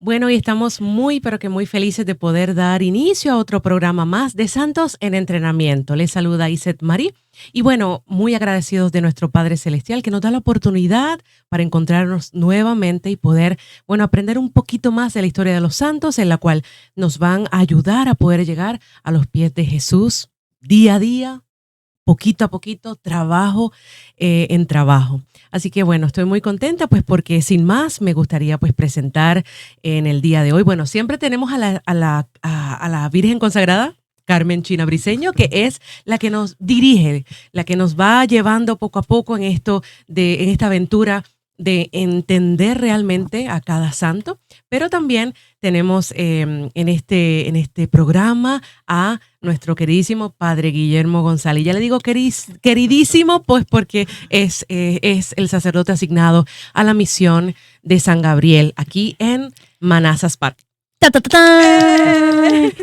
Bueno, y estamos muy, pero que muy felices de poder dar inicio a otro programa más de Santos en Entrenamiento. Les saluda Iset Marí. Y bueno, muy agradecidos de nuestro Padre Celestial que nos da la oportunidad para encontrarnos nuevamente y poder, bueno, aprender un poquito más de la historia de los santos, en la cual nos van a ayudar a poder llegar a los pies de Jesús día a día, poquito a poquito, trabajo en trabajo. Así que bueno, estoy muy contenta pues porque sin más me gustaría pues presentar en el día de hoy. Bueno, siempre tenemos a la Virgen consagrada, Carmen China Briceño, que es la que nos dirige, la que nos va llevando poco a poco en esta aventura de entender realmente a cada santo, pero también tenemos en este programa a nuestro queridísimo Padre Guillermo González. Ya le digo queridísimo, pues porque es el sacerdote asignado a la misión de San Gabriel aquí en Manassas Park. ¡Ta, ta, ta, ta!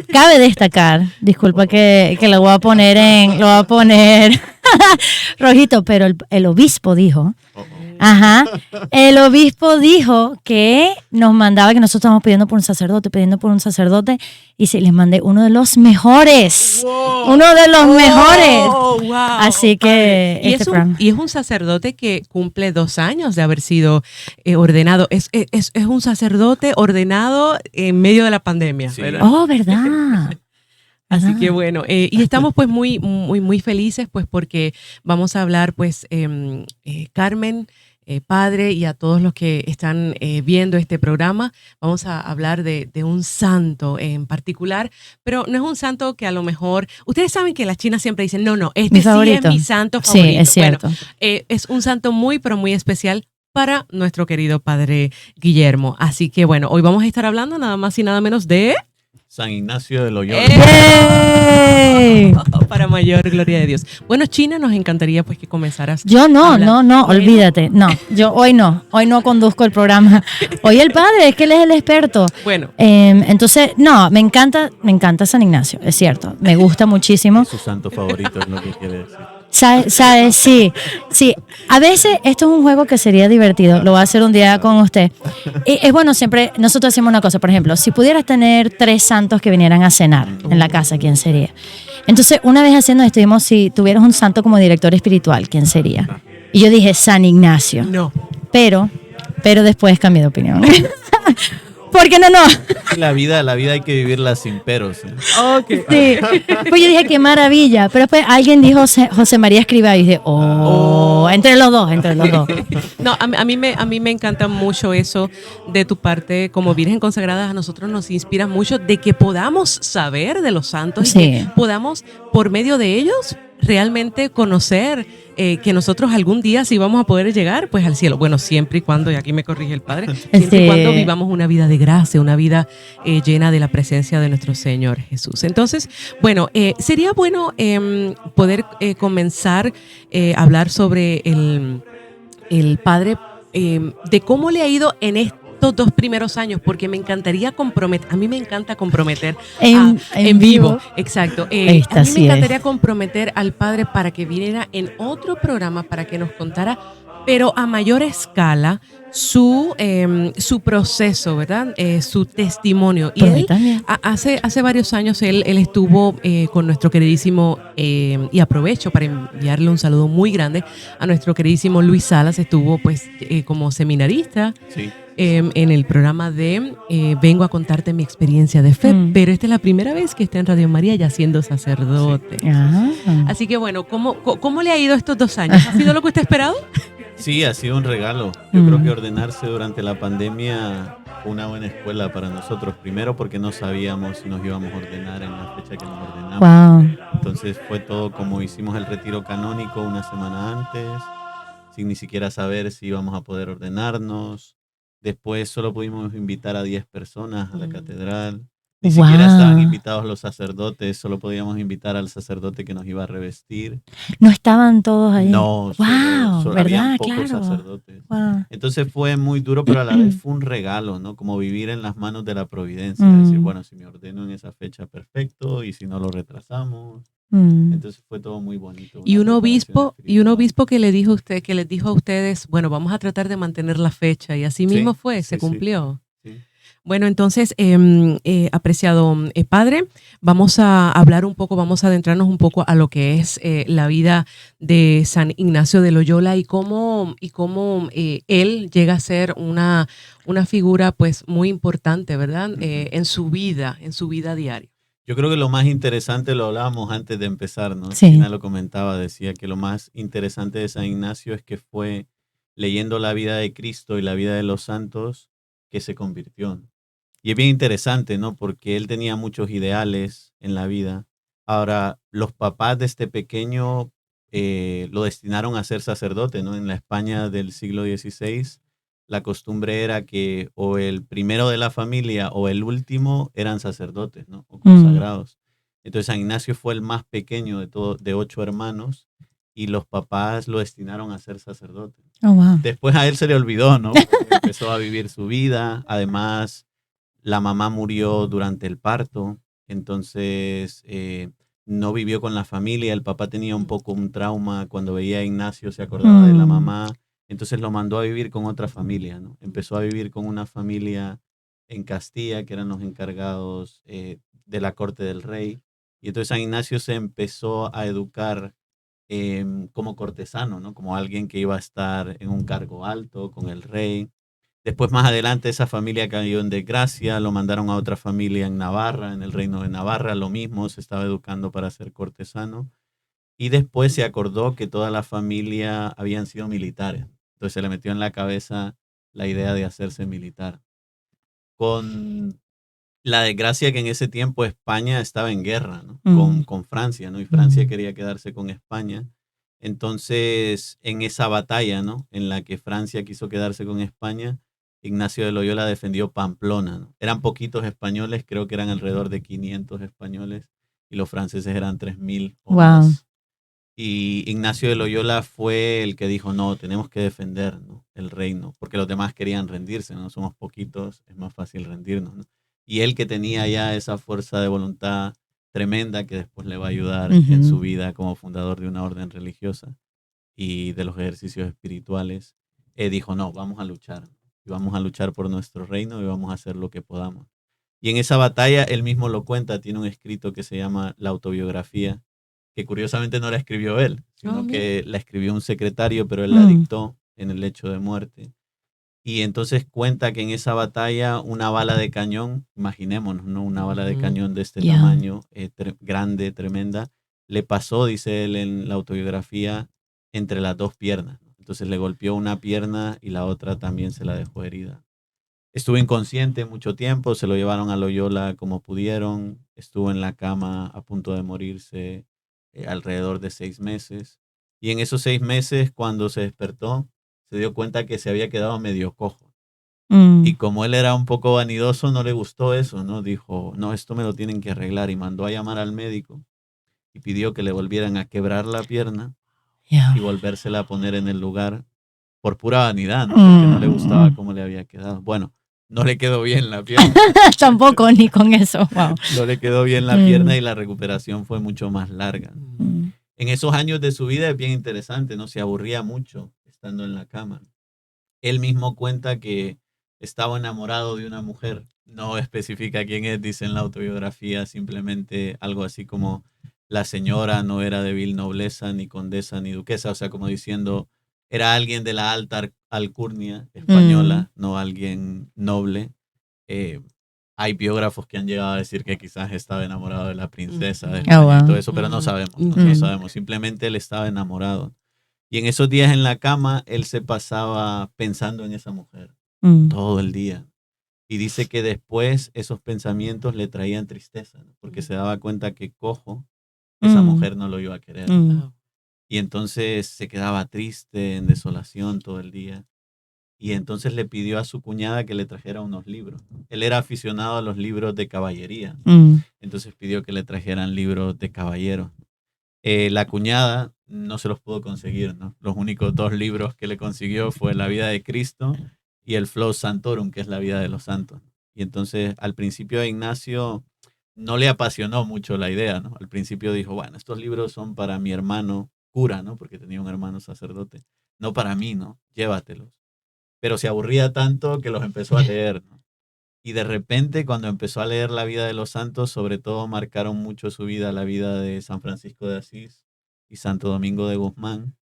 Cabe destacar, disculpa que lo voy a poner rojito, pero el obispo dijo, el obispo dijo que nos mandaba, que nosotros estábamos pidiendo por un sacerdote, y si les mandé uno de los mejores, Wow. Wow. Wow. Así que y es un sacerdote que cumple 2 años de haber sido ordenado. Es un sacerdote ordenado en medio de la pandemia. Sí. ¿Verdad? Oh, ¿verdad? Así que bueno, y estamos pues muy, muy, muy felices pues porque vamos a hablar pues Carmen, Padre, y a todos los que están viendo este programa, vamos a hablar de un santo en particular, pero no es un santo que a lo mejor, ustedes saben que las chinas siempre dicen, no, este sí es mi santo favorito. Sí, es cierto. Bueno, es un santo muy, pero muy especial para nuestro querido Padre Guillermo. Así que bueno, hoy vamos a estar hablando nada más y nada menos de San Ignacio de Loyola. Para mayor gloria de Dios. Bueno, China, nos encantaría pues que comenzaras. Yo no, Bueno. olvídate. No, yo hoy no conduzco el programa. Hoy el padre, es que él es el experto. Bueno. Entonces, no, me encanta San Ignacio, es cierto. Me gusta muchísimo. Es su santo favorito, es lo que quiere decir. ¿Sabes? Sí. A veces esto es un juego que sería divertido. Lo voy a hacer un día con usted. Y es bueno, siempre nosotros hacemos una cosa. Por ejemplo, si pudieras tener 3 santos que vinieran a cenar en la casa, ¿quién sería? Entonces, una vez haciendo esto, dijimos, si tuvieras un santo como director espiritual, ¿quién sería? Y yo dije, San Ignacio. No. Pero después cambié de opinión. ¿Por qué no? La vida hay que vivirla sin peros. Okay. Sí. Pues yo dije, qué maravilla. Pero después alguien dijo José María Escrivá y dije, entre los dos. No, a mí me encanta mucho eso de tu parte como Virgen consagrada. A nosotros nos inspira mucho de que podamos saber de los santos Sí. y que podamos, por medio de ellos, realmente conocer que nosotros algún día sí vamos a poder llegar pues al cielo. Bueno, siempre y cuando, y aquí me corrige el Padre, siempre y cuando vivamos una vida de gracia, una vida llena de la presencia de nuestro Señor Jesús. Entonces, bueno, sería bueno poder comenzar a hablar sobre el Padre, de cómo le ha ido en estos 2 primeros años, porque me encantaría comprometer, a mí me encanta comprometer en vivo. Exacto. A mí me encantaría comprometer al Padre para que viniera en otro programa para que nos contara, pero a mayor escala, su proceso, ¿verdad? Su testimonio. Y él, hace varios años, él estuvo con nuestro queridísimo, y aprovecho para enviarle un saludo muy grande a nuestro queridísimo Luis Salas, estuvo pues como seminarista. Sí. En el programa de Vengo a contarte mi experiencia de fe, pero esta es la primera vez que está en Radio María ya siendo sacerdote. Sí. Así que bueno, ¿cómo le ha ido estos 2 años? ¿Ha sido lo que usted esperado? Sí, ha sido un regalo. Yo creo que ordenarse durante la pandemia fue una buena escuela para nosotros. Primero porque no sabíamos si nos íbamos a ordenar en la fecha que nos ordenamos. Wow. Entonces fue todo como hicimos el retiro canónico una semana antes, sin ni siquiera saber si íbamos a poder ordenarnos. Después solo pudimos invitar a 10 personas a la catedral. Ni siquiera estaban invitados los sacerdotes, solo podíamos invitar al sacerdote que nos iba a revestir. No estaban todos ahí. No, ¿verdad? habían pocos Claro. sacerdotes. Wow. Entonces fue muy duro, pero a la vez fue un regalo, ¿no? Como vivir en las manos de la providencia. Decir, bueno, si me ordeno en esa fecha, perfecto, y si no lo retrasamos. Entonces fue todo muy bonito. Y un obispo que le dijo a usted, que les dijo a ustedes, bueno, vamos a tratar de mantener la fecha, y así mismo fue, se cumplió. Sí. Bueno, entonces, apreciado padre, vamos a hablar un poco, vamos a adentrarnos un poco a lo que es la vida de San Ignacio de Loyola y cómo él llega a ser una figura pues muy importante, ¿verdad? En su vida diaria. Yo creo que lo más interesante, lo hablábamos antes de empezar, ¿no? Sí. Tina lo comentaba, decía que lo más interesante de San Ignacio es que fue leyendo la vida de Cristo y la vida de los santos que se convirtió, ¿no? Y es bien interesante, ¿no? Porque él tenía muchos ideales en la vida. Ahora, los papás de este pequeño lo destinaron a ser sacerdote, ¿no? En la España del siglo XVI, la costumbre era que o el primero de la familia o el último eran sacerdotes, ¿no? O consagrados. Entonces, San Ignacio fue el más pequeño de 8 hermanos y los papás lo destinaron a ser sacerdote. Oh, wow. Después a él se le olvidó, ¿no? Empezó a vivir su vida. Además, la mamá murió durante el parto, entonces no vivió con la familia. El papá tenía un poco un trauma cuando veía a Ignacio, se acordaba de la mamá, entonces lo mandó a vivir con otra familia, ¿no? Empezó a vivir con una familia en Castilla, que eran los encargados de la corte del rey. Y entonces San Ignacio se empezó a educar como cortesano, ¿no? Como alguien que iba a estar en un cargo alto con el rey. Después, más adelante, esa familia cayó en desgracia, lo mandaron a otra familia en Navarra, en el reino de Navarra, lo mismo, se estaba educando para ser cortesano. Y después se acordó que toda la familia habían sido militares. Entonces se le metió en la cabeza la idea de hacerse militar. Con la desgracia que en ese tiempo España estaba en guerra, ¿no? Con Francia, ¿no? Y Francia quería quedarse con España. Entonces, en esa batalla, ¿no? En la que Francia quiso quedarse con España, Ignacio de Loyola defendió Pamplona, ¿no? Eran poquitos españoles, creo que eran alrededor de 500 españoles, y los franceses eran 3000 o más. Y Ignacio de Loyola fue el que dijo, no, tenemos que defender, ¿no? El reino, porque los demás querían rendirse, ¿no? Somos poquitos, es más fácil rendirnos, ¿no? Y él que tenía ya esa fuerza de voluntad tremenda que después le va a ayudar en su vida como fundador de una orden religiosa y de los ejercicios espirituales, dijo, no, vamos a luchar. Y vamos a luchar por nuestro reino y vamos a hacer lo que podamos. Y en esa batalla, él mismo lo cuenta, tiene un escrito que se llama La autobiografía, que curiosamente no la escribió él, sino que la escribió un secretario, pero él la dictó en el lecho de muerte. Y entonces cuenta que en esa batalla una bala de cañón, imaginémonos, ¿no? Una bala de cañón de este tamaño, grande, tremenda, le pasó, dice él en la autobiografía, entre las dos piernas. Entonces le golpeó una pierna y la otra también se la dejó herida. Estuvo inconsciente mucho tiempo, se lo llevaron a Loyola como pudieron, estuvo en la cama a punto de morirse alrededor de 6 meses. Y en esos 6 meses, cuando se despertó, se dio cuenta que se había quedado medio cojo. Y como él era un poco vanidoso, no le gustó eso, ¿no? Dijo, no, esto me lo tienen que arreglar. Y mandó a llamar al médico y pidió que le volvieran a quebrar la pierna y volvérsela a poner en el lugar por pura vanidad, ¿no? Porque no le gustaba cómo le había quedado. Bueno, no le quedó bien la pierna. Tampoco, ni con eso. Wow. No le quedó bien la pierna y la recuperación fue mucho más larga. En esos años de su vida es bien interesante, ¿no? Se aburría mucho estando en la cama. Él mismo cuenta que estaba enamorado de una mujer. No especifica quién es, dice en la autobiografía, simplemente algo así como la señora no era de vil nobleza, ni condesa, ni duquesa. O sea, como diciendo, era alguien de la alta alcurnia española, no alguien noble. Hay biógrafos que han llegado a decir que quizás estaba enamorado de la princesa de España y todo eso, pero no sabemos, no sabemos. Simplemente él estaba enamorado. Y en esos días en la cama, él se pasaba pensando en esa mujer todo el día. Y dice que después esos pensamientos le traían tristeza, ¿no? Porque se daba cuenta que cojo, esa mujer no lo iba a querer. Y entonces se quedaba triste, en desolación todo el día. Y entonces le pidió a su cuñada que le trajera unos libros. Él era aficionado a los libros de caballería. Entonces pidió que le trajeran libros de caballeros. La cuñada no se los pudo conseguir, ¿no? Los únicos 2 libros que le consiguió fue La vida de Cristo y el Flos Santorum, que es la vida de los santos. Y entonces al principio a Ignacio no le apasionó mucho la idea, ¿no? Al principio dijo, bueno, estos libros son para mi hermano cura, ¿no? Porque tenía un hermano sacerdote. No para mí, ¿no? Llévatelos. Pero se aburría tanto que los empezó a leer, ¿no? Y de repente, cuando empezó a leer la vida de los santos, sobre todo marcaron mucho su vida, la vida de San Francisco de Asís y Santo Domingo de Guzmán.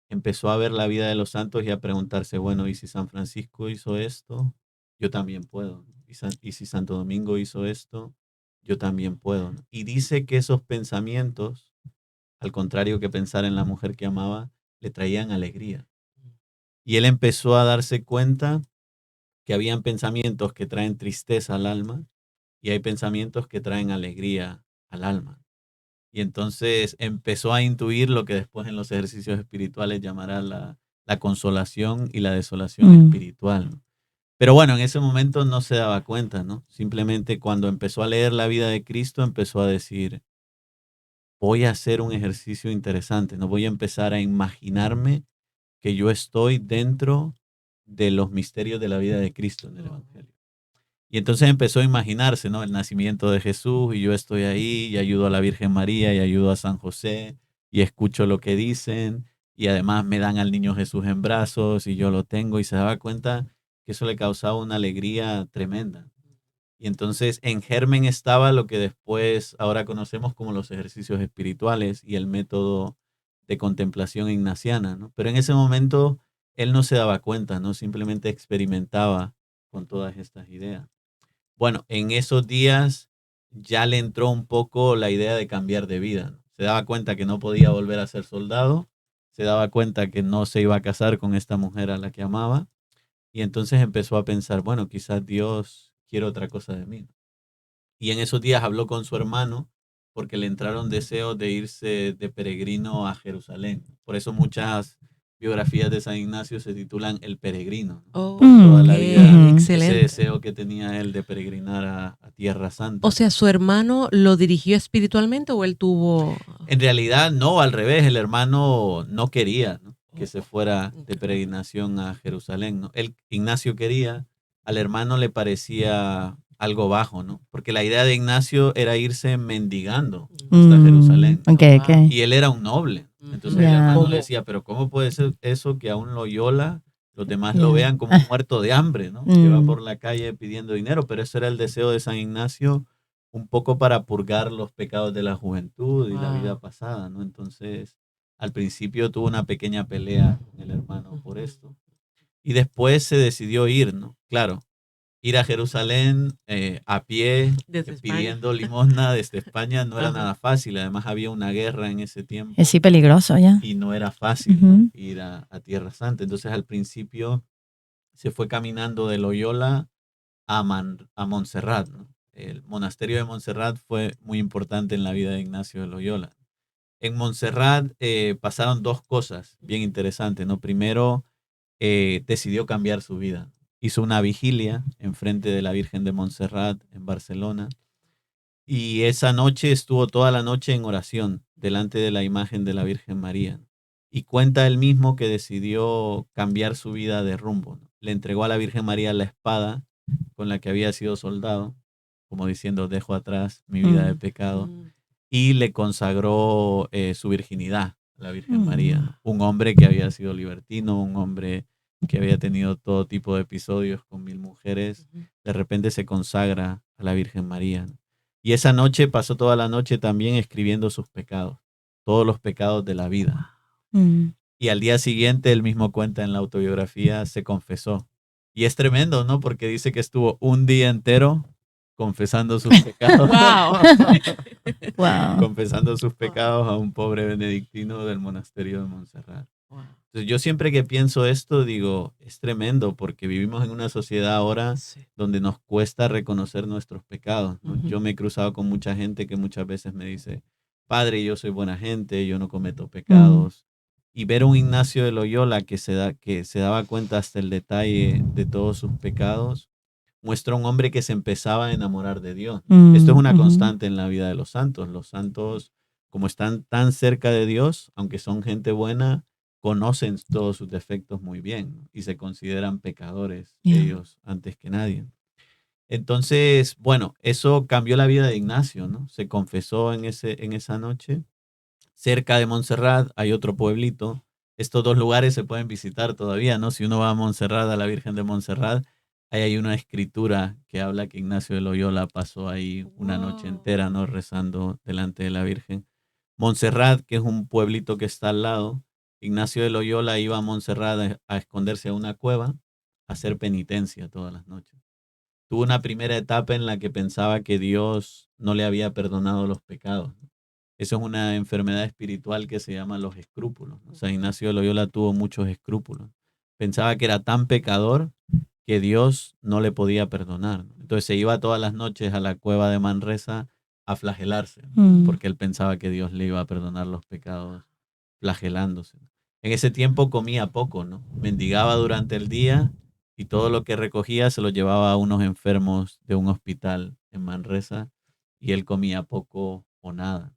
Empezó a ver la vida de los santos y a preguntarse, bueno, ¿y si San Francisco hizo esto? Yo también puedo. ¿Y si Santo Domingo hizo esto? Yo también puedo. Y dice que esos pensamientos, al contrario que pensar en la mujer que amaba, le traían alegría. Y él empezó a darse cuenta que habían pensamientos que traen tristeza al alma y hay pensamientos que traen alegría al alma. Y entonces empezó a intuir lo que después en los ejercicios espirituales llamará la consolación y la desolación espiritual, ¿no? Pero bueno, en ese momento no se daba cuenta, ¿no? Simplemente cuando empezó a leer la vida de Cristo, empezó a decir, voy a hacer un ejercicio interesante, ¿no? Voy a empezar a imaginarme que yo estoy dentro de los misterios de la vida de Cristo en el Evangelio. Y entonces empezó a imaginarse, ¿no? El nacimiento de Jesús y yo estoy ahí y ayudo a la Virgen María y ayudo a San José y escucho lo que dicen y además me dan al niño Jesús en brazos y yo lo tengo y se daba cuenta que eso le causaba una alegría tremenda. Y entonces en germen estaba lo que después ahora conocemos como los ejercicios espirituales y el método de contemplación ignaciana, ¿no? Pero en ese momento él no se daba cuenta, ¿no? Simplemente experimentaba con todas estas ideas. Bueno, en esos días ya le entró un poco la idea de cambiar de vida, ¿no? Se daba cuenta que no podía volver a ser soldado, se daba cuenta que no se iba a casar con esta mujer a la que amaba, y entonces empezó a pensar, bueno, quizás Dios quiere otra cosa de mí. Y en esos días habló con su hermano porque le entraron deseos de irse de peregrino a Jerusalén. Por eso muchas biografías de San Ignacio se titulan El Peregrino, ¿no? Oh, Por toda la vida, excelente. ese deseo que tenía él de peregrinar a Tierra Santa. O sea, ¿su hermano lo dirigió espiritualmente o él tuvo...? En realidad, no, al revés, el hermano no quería, ¿no?, que se fuera de peregrinación a Jerusalén, ¿no? Ignacio quería, al hermano le parecía algo bajo, ¿no? Porque la idea de Ignacio era irse mendigando hasta Jerusalén. Okay, okay. Y él era un noble. Entonces el hermano le decía, pero ¿cómo puede ser eso que a un Loyola los demás lo vean como un muerto de hambre, ¿no? Que va por la calle pidiendo dinero? Pero ese era el deseo de San Ignacio, un poco para purgar los pecados de la juventud y la vida pasada, ¿no? Entonces, al principio tuvo una pequeña pelea con el hermano por esto. Y después se decidió ir, ¿no? Claro, ir a Jerusalén a pie, pidiendo limosna desde España no era nada fácil. Además había una guerra en ese tiempo. Es sí peligroso ya. Y no era fácil, ¿no?, ir a Tierra Santa. Entonces al principio se fue caminando de Loyola a Montserrat, ¿no? El monasterio de Montserrat fue muy importante en la vida de Ignacio de Loyola. En Montserrat pasaron dos cosas bien interesantes, ¿no? Primero, decidió cambiar su vida. Hizo una vigilia enfrente de la Virgen de Montserrat en Barcelona y esa noche estuvo toda la noche en oración delante de la imagen de la Virgen María. Y cuenta él mismo que decidió cambiar su vida de rumbo, ¿no? Le entregó a la Virgen María la espada con la que había sido soldado, como diciendo, dejo atrás mi vida de pecado, y le consagró su virginidad a la Virgen María, ¿no? Un hombre que había sido libertino, un hombre que había tenido todo tipo de episodios con 1000 mujeres, de repente se consagra a la Virgen María, ¿no? Y esa noche pasó toda la noche también escribiendo sus pecados, todos los pecados de la vida. Y al día siguiente, él mismo cuenta en la autobiografía, se confesó. Y es tremendo, ¿no? Porque dice que estuvo un día entero confesando sus pecados. Wow. Confesando sus pecados a un pobre benedictino del monasterio de Montserrat. Entonces, yo siempre que pienso esto, digo, es tremendo porque vivimos en una sociedad ahora donde nos cuesta reconocer nuestros pecados, ¿no? Yo me he cruzado con mucha gente que muchas veces me dice, padre, yo soy buena gente, yo no cometo pecados. Y ver a un Ignacio de Loyola que se daba cuenta hasta el detalle de todos sus pecados, muestra un hombre que se empezaba a enamorar de Dios. Esto es una constante en la vida de los santos. Los santos, como están tan cerca de Dios, aunque son gente buena, conocen todos sus defectos muy bien y se consideran pecadores ellos antes que nadie. Entonces, bueno, eso cambió la vida de Ignacio, ¿no? Se confesó en esa noche. Cerca de Montserrat hay otro pueblito. Estos dos lugares se pueden visitar todavía, ¿no? Si uno va a Montserrat, a la Virgen de Montserrat, Ahí hay una escritura que habla que Ignacio de Loyola pasó ahí una noche entera, ¿no? Rezando delante de la Virgen. Montserrat, que es un pueblito que está al lado, Ignacio de Loyola iba a Montserrat a esconderse a una cueva, a hacer penitencia todas las noches. Tuvo una primera etapa en la que pensaba que Dios no le había perdonado los pecados. Eso es una enfermedad espiritual que se llama los escrúpulos. O sea, Ignacio de Loyola tuvo muchos escrúpulos. Pensaba que era tan pecador que Dios no le podía perdonar. Entonces se iba todas las noches a la cueva de Manresa a flagelarse, porque él pensaba que Dios le iba a perdonar los pecados flagelándose. En ese tiempo comía poco, ¿no? Mendigaba durante el día y todo lo que recogía se lo llevaba a unos enfermos de un hospital en Manresa y él comía poco o nada.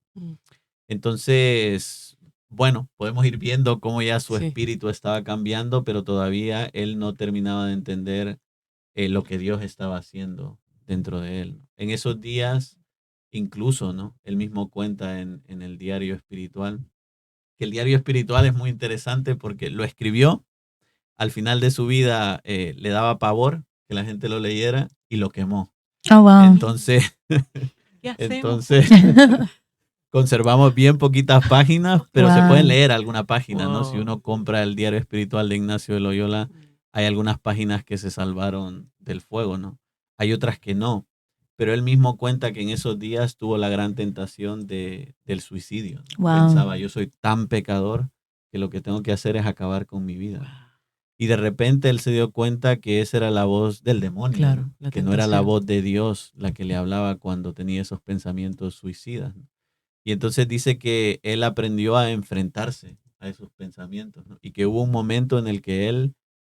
Entonces, bueno, podemos ir viendo cómo ya su espíritu estaba cambiando, pero todavía él no terminaba de entender lo que Dios estaba haciendo dentro de él. En esos días, incluso, ¿no? Él mismo cuenta en el diario espiritual, que el diario espiritual es muy interesante porque lo escribió, al final de su vida le daba pavor que la gente lo leyera y lo quemó. Oh, wow. Entonces, conservamos bien poquitas páginas, pero se pueden leer alguna página, ¿no? Si uno compra el diario espiritual de Ignacio de Loyola, hay algunas páginas que se salvaron del fuego, ¿no? Hay otras que no. Pero él mismo cuenta que en esos días tuvo la gran tentación del suicidio. Wow. Pensaba, yo soy tan pecador que lo que tengo que hacer es acabar con mi vida. Y de repente él se dio cuenta que esa era la voz del demonio, claro, ¿no? Que no era la voz de Dios la que le hablaba cuando tenía esos pensamientos suicidas, ¿no? Y entonces dice que él aprendió a enfrentarse a esos pensamientos, ¿no? Y que hubo un momento en el que él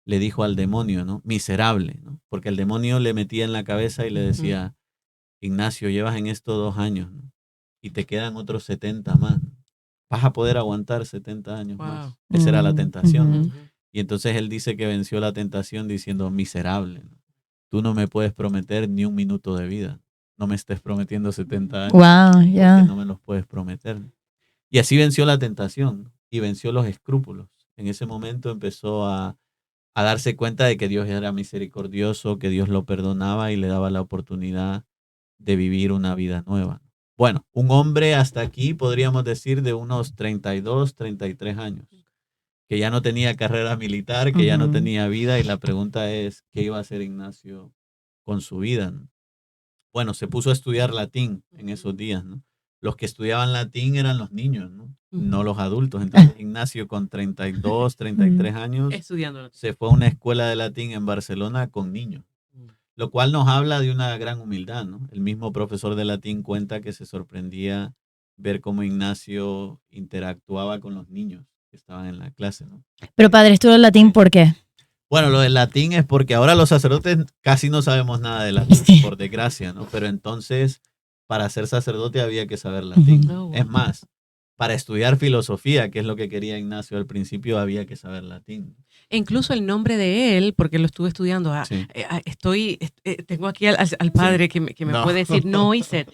le dijo al demonio, ¿no? Miserable, ¿no? Porque el demonio le metía en la cabeza y le decía, Ignacio, llevas en esto 2 años, ¿no? Y te quedan otros 70 más, ¿no? Vas a poder aguantar 70 años más. Esa era la tentación, ¿no? Y entonces él dice que venció la tentación diciendo, miserable, ¿no? Tú no me puedes prometer ni un minuto de vida. No me estés prometiendo 70 años. Wow, yeah. Porque no me los puedes prometer. Y así venció la tentación y venció los escrúpulos. En ese momento empezó a darse cuenta de que Dios era misericordioso, que Dios lo perdonaba y le daba la oportunidad de vivir una vida nueva. Bueno, un hombre hasta aquí, podríamos decir, de unos 32, 33 años, que ya no tenía carrera militar, que ya no tenía vida, y la pregunta es, ¿qué iba a hacer Ignacio con su vida? Bueno, se puso a estudiar latín en esos días, ¿no? Los que estudiaban latín eran los niños, ¿no? No los adultos. Entonces Ignacio con 32, 33 años se fue a una escuela de latín en Barcelona con niños, lo cual nos habla de una gran humildad, ¿no? El mismo profesor de latín cuenta que se sorprendía ver cómo Ignacio interactuaba con los niños que estaban en la clase, ¿no? Pero padre, estudió latín, ¿por qué? Bueno, lo del latín es porque ahora los sacerdotes casi no sabemos nada de latín, por desgracia, ¿no? Pero entonces, para ser sacerdote había que saber latín. Es más, para estudiar filosofía, que es lo que quería Ignacio al principio, había que saber latín. E incluso el nombre de él, porque lo estuve estudiando, tengo aquí al padre que me puede decir, no, Iset.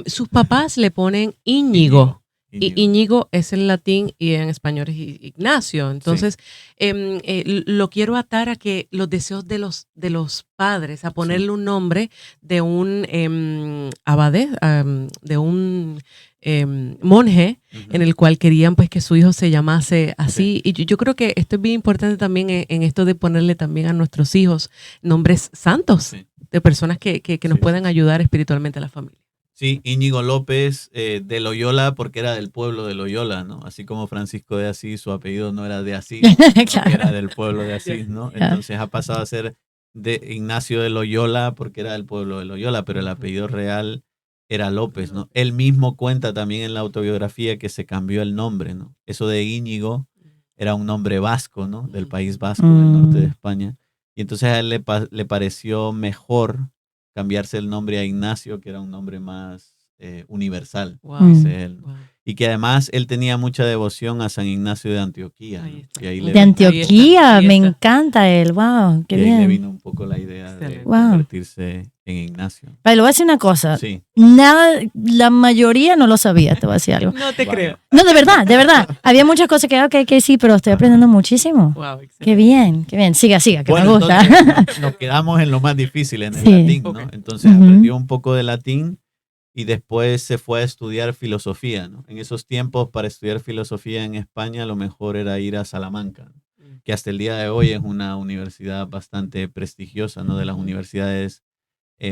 Sus papás le ponen Íñigo. Y Íñigo es en latín y en español es Ignacio. Entonces, lo quiero atar a que los deseos de los padres, a ponerle un nombre de un abade, de un monje, en el cual querían pues que su hijo se llamase así. Y yo creo que esto es bien importante también en esto de ponerle también a nuestros hijos nombres santos, de personas que nos puedan ayudar espiritualmente a la familia. Sí, Íñigo López de Loyola, porque era del pueblo de Loyola, ¿no? Así como Francisco de Asís, su apellido no era de Asís, claro, era del pueblo de Asís, ¿no? Entonces ha pasado a ser de Ignacio de Loyola porque era del pueblo de Loyola, pero el apellido real era López, ¿no? Él mismo cuenta también en la autobiografía que se cambió el nombre, ¿no? Eso de Íñigo era un nombre vasco, ¿no? Del País Vasco, del norte de España. Y entonces a él le pareció mejor cambiarse el nombre a Ignacio, que era un nombre más universal, dice él. y que además él tenía mucha devoción a San Ignacio de Antioquía. Ahí ¿no? está. Y ahí De Antioquía, ahí me está. encanta él. Wow, qué y ahí le bien. vino un poco la idea de Excelente. Wow. convertirse en Ignacio. Vale, le voy a decir una cosa. Sí. Nada, la mayoría no lo sabía, te voy a decir algo. No te Vale. creo. No, de verdad, de verdad. Había muchas cosas que sí, pero estoy aprendiendo muchísimo. Wow, Qué excelente. bien, qué bien. Siga, que Bueno, me gusta. entonces nos quedamos en lo más difícil, en el Sí. latín, ¿no? Ok. Entonces Ujú. aprendió un poco de latín y después se fue a estudiar filosofía, ¿no? En esos tiempos, para estudiar filosofía en España, lo mejor era ir a Salamanca, ¿no? Que hasta el día de hoy es una universidad bastante prestigiosa, ¿no? De las universidades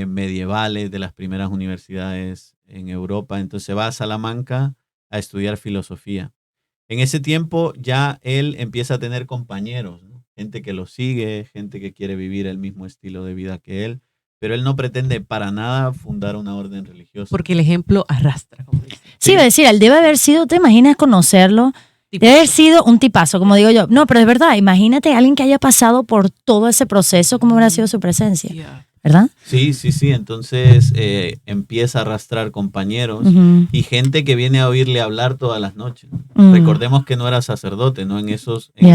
medievales, de las primeras universidades en Europa. Entonces va a Salamanca a estudiar filosofía. En ese tiempo ya él empieza a tener compañeros, ¿no? Gente que lo sigue, gente que quiere vivir el mismo estilo de vida que él, pero él no pretende para nada fundar una orden religiosa. Porque el ejemplo arrastra, como dicen. Sí, iba a decir, él debe haber sido, ¿te imaginas conocerlo? Debe haber sido un tipazo, como digo yo. No, pero es verdad, imagínate a alguien que haya pasado por todo ese proceso, cómo habrá sido su presencia, Yeah. ¿verdad? Sí. Entonces empieza a arrastrar compañeros Ujú. y gente que viene a oírle hablar todas las noches. Mm. Recordemos que no era sacerdote, ¿no? En Yeah.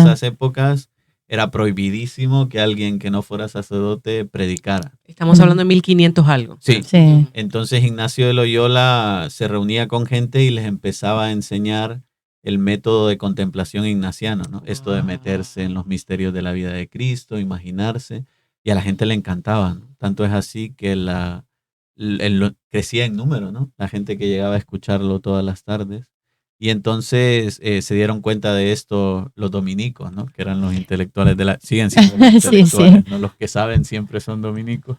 esas épocas era prohibidísimo que alguien que no fuera sacerdote predicara. Estamos hablando de 1500 algo. Sí. Sí. Entonces Ignacio de Loyola se reunía con gente y les empezaba a enseñar el método de contemplación ignaciano, ¿no? Esto de meterse en los misterios de la vida de Cristo, imaginarse, y a la gente le encantaba, ¿no? Tanto es así que crecía en número, ¿no? La gente que llegaba a escucharlo todas las tardes. Y entonces se dieron cuenta de esto los dominicos, ¿no? Que eran los intelectuales siguen siendo los Sí, intelectuales, ¿no? Los que saben siempre son dominicos.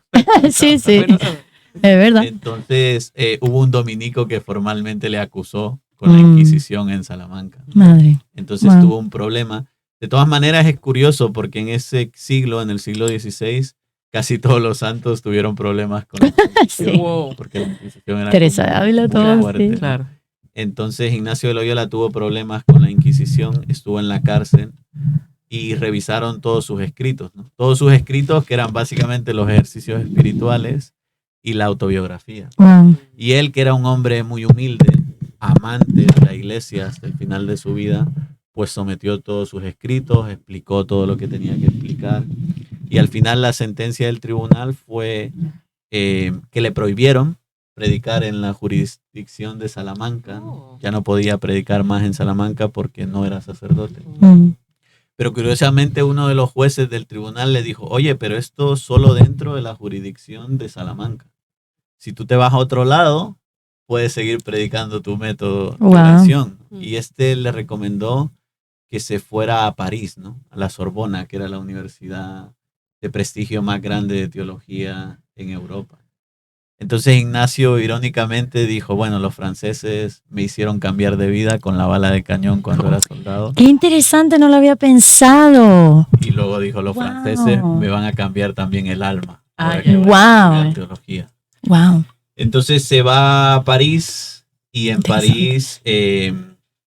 Sí, sí, Bueno, saber. es verdad. Entonces hubo un dominico que formalmente le acusó con la Inquisición en Salamanca. Madre. Entonces Wow. tuvo un problema. De todas maneras es curioso porque en ese siglo, en el siglo XVI, casi todos los santos tuvieron problemas con la Inquisición. Sí. Wow. Porque la Inquisición era Teresa como de Ávila, muy todo, fuerte, sí. ¿no? Claro. Entonces Ignacio de Loyola tuvo problemas con la Inquisición, estuvo en la cárcel y revisaron todos sus escritos, ¿no? Todos sus escritos que eran básicamente los ejercicios espirituales y la autobiografía. Wow. Y él, que era un hombre muy humilde, amante de la iglesia hasta el final de su vida, pues sometió todos sus escritos, explicó todo lo que tenía que explicar. Y al final la sentencia del tribunal fue que le prohibieron predicar en la jurisdicción de Salamanca. Oh. Ya no podía predicar más en Salamanca porque no era sacerdote. Mm. Pero curiosamente uno de los jueces del tribunal le dijo, oye, pero esto solo dentro de la jurisdicción de Salamanca. Si tú te vas a otro lado, puedes seguir predicando tu método de Wow. oración. Y le recomendó que se fuera a París, ¿no? A la Sorbona, que era la universidad de prestigio más grande de teología en Europa. Entonces Ignacio irónicamente dijo, bueno, los franceses me hicieron cambiar de vida con la bala de cañón cuando era soldado. Qué interesante, no lo había pensado. Y luego dijo, los Wow. franceses me van a cambiar también el alma. Ah, ahora ya. que voy a Wow. estudiar teología. Wow. Entonces se va a París y en París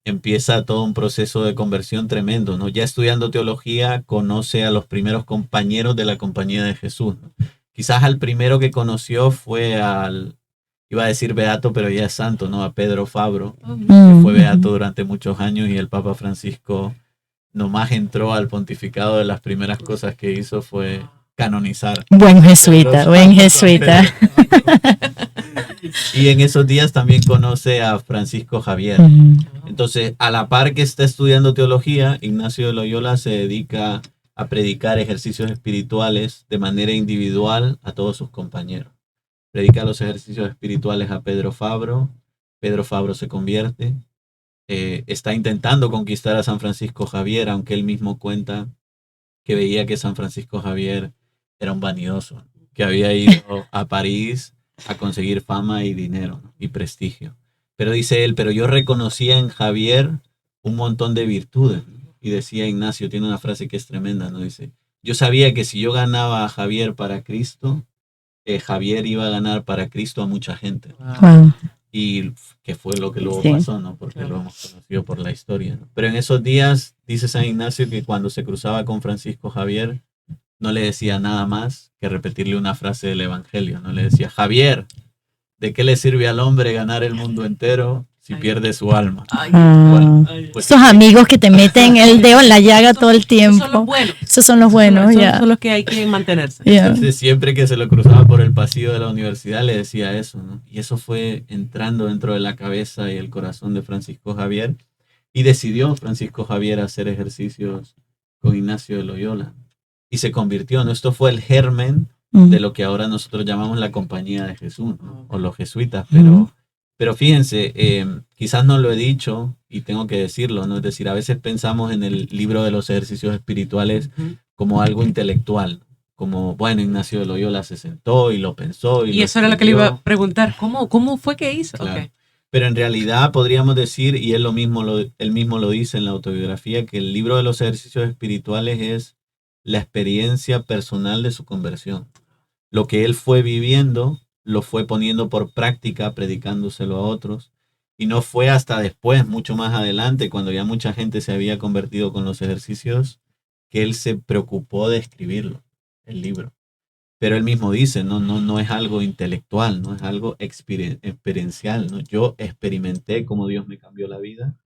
empieza todo un proceso de conversión tremendo, ¿no? Ya estudiando teología conoce a los primeros compañeros de la Compañía de Jesús, ¿no? Quizás al primero que conoció fue iba a decir beato, pero ya es santo, ¿no? A Pedro Fabro, que fue beato durante muchos años y el Papa Francisco nomás entró al pontificado, de las primeras cosas que hizo fue canonizar. Buen jesuita, buen jesuita. Y en esos días también conoce a Francisco Javier. Entonces, a la par que está estudiando teología, Ignacio de Loyola se dedica a predicar ejercicios espirituales de manera individual a todos sus compañeros. Predica los ejercicios espirituales a Pedro Fabro se convierte. Está intentando conquistar a San Francisco Javier, aunque él mismo cuenta que veía que San Francisco Javier era un vanidoso, que había ido a París a conseguir fama y dinero, ¿no? Y prestigio. Pero dice él, pero yo reconocía en Javier un montón de virtudes. Y decía Ignacio, tiene una frase que es tremenda, ¿no? Dice, yo sabía que si yo ganaba a Javier para Cristo, Javier iba a ganar para Cristo a mucha gente. Wow. Y que fue lo que luego Sí. pasó, ¿no? Porque lo hemos conocido por la historia, ¿no? Pero en esos días, dice San Ignacio que cuando se cruzaba con Francisco Javier, no le decía nada más que repetirle una frase del Evangelio. No le decía, Javier, ¿de qué le sirve al hombre ganar el mundo entero si pierde su alma. Ay, Bueno, pues Esos amigos que te meten el dedo en la llaga todo el esos tiempo. son los buenos. Esos son los buenos, Esos ya. son los que hay que mantenerse. Ya. entonces siempre que se lo cruzaba por el pasillo de la universidad le decía eso, ¿no? Y eso fue entrando dentro de la cabeza y el corazón de Francisco Javier. Y decidió Francisco Javier hacer ejercicios con Ignacio de Loyola. Y se convirtió, ¿no? Esto fue el germen de lo que ahora nosotros llamamos la Compañía de Jesús, ¿no? O los jesuitas. Pero fíjense, quizás no lo he dicho y tengo que decirlo, ¿no? Es decir, a veces pensamos en el libro de los ejercicios espirituales como algo intelectual, como, bueno, Ignacio de Loyola se sentó y lo pensó. Y lo eso era lo que le iba a escribió. preguntar. ¿Cómo fue que hizo? Claro. Ok. Pero en realidad podríamos decir, y él mismo lo dice en la autobiografía, que el libro de los ejercicios espirituales es la experiencia personal de su conversión. Lo que él fue viviendo, lo fue poniendo por práctica, predicándoselo a otros. Y no fue hasta después, mucho más adelante, cuando ya mucha gente se había convertido con los ejercicios, que él se preocupó de escribirlo, el libro. Pero él mismo dice, no es algo intelectual, no es algo experiencial, ¿no? Yo experimenté cómo Dios me cambió la vida,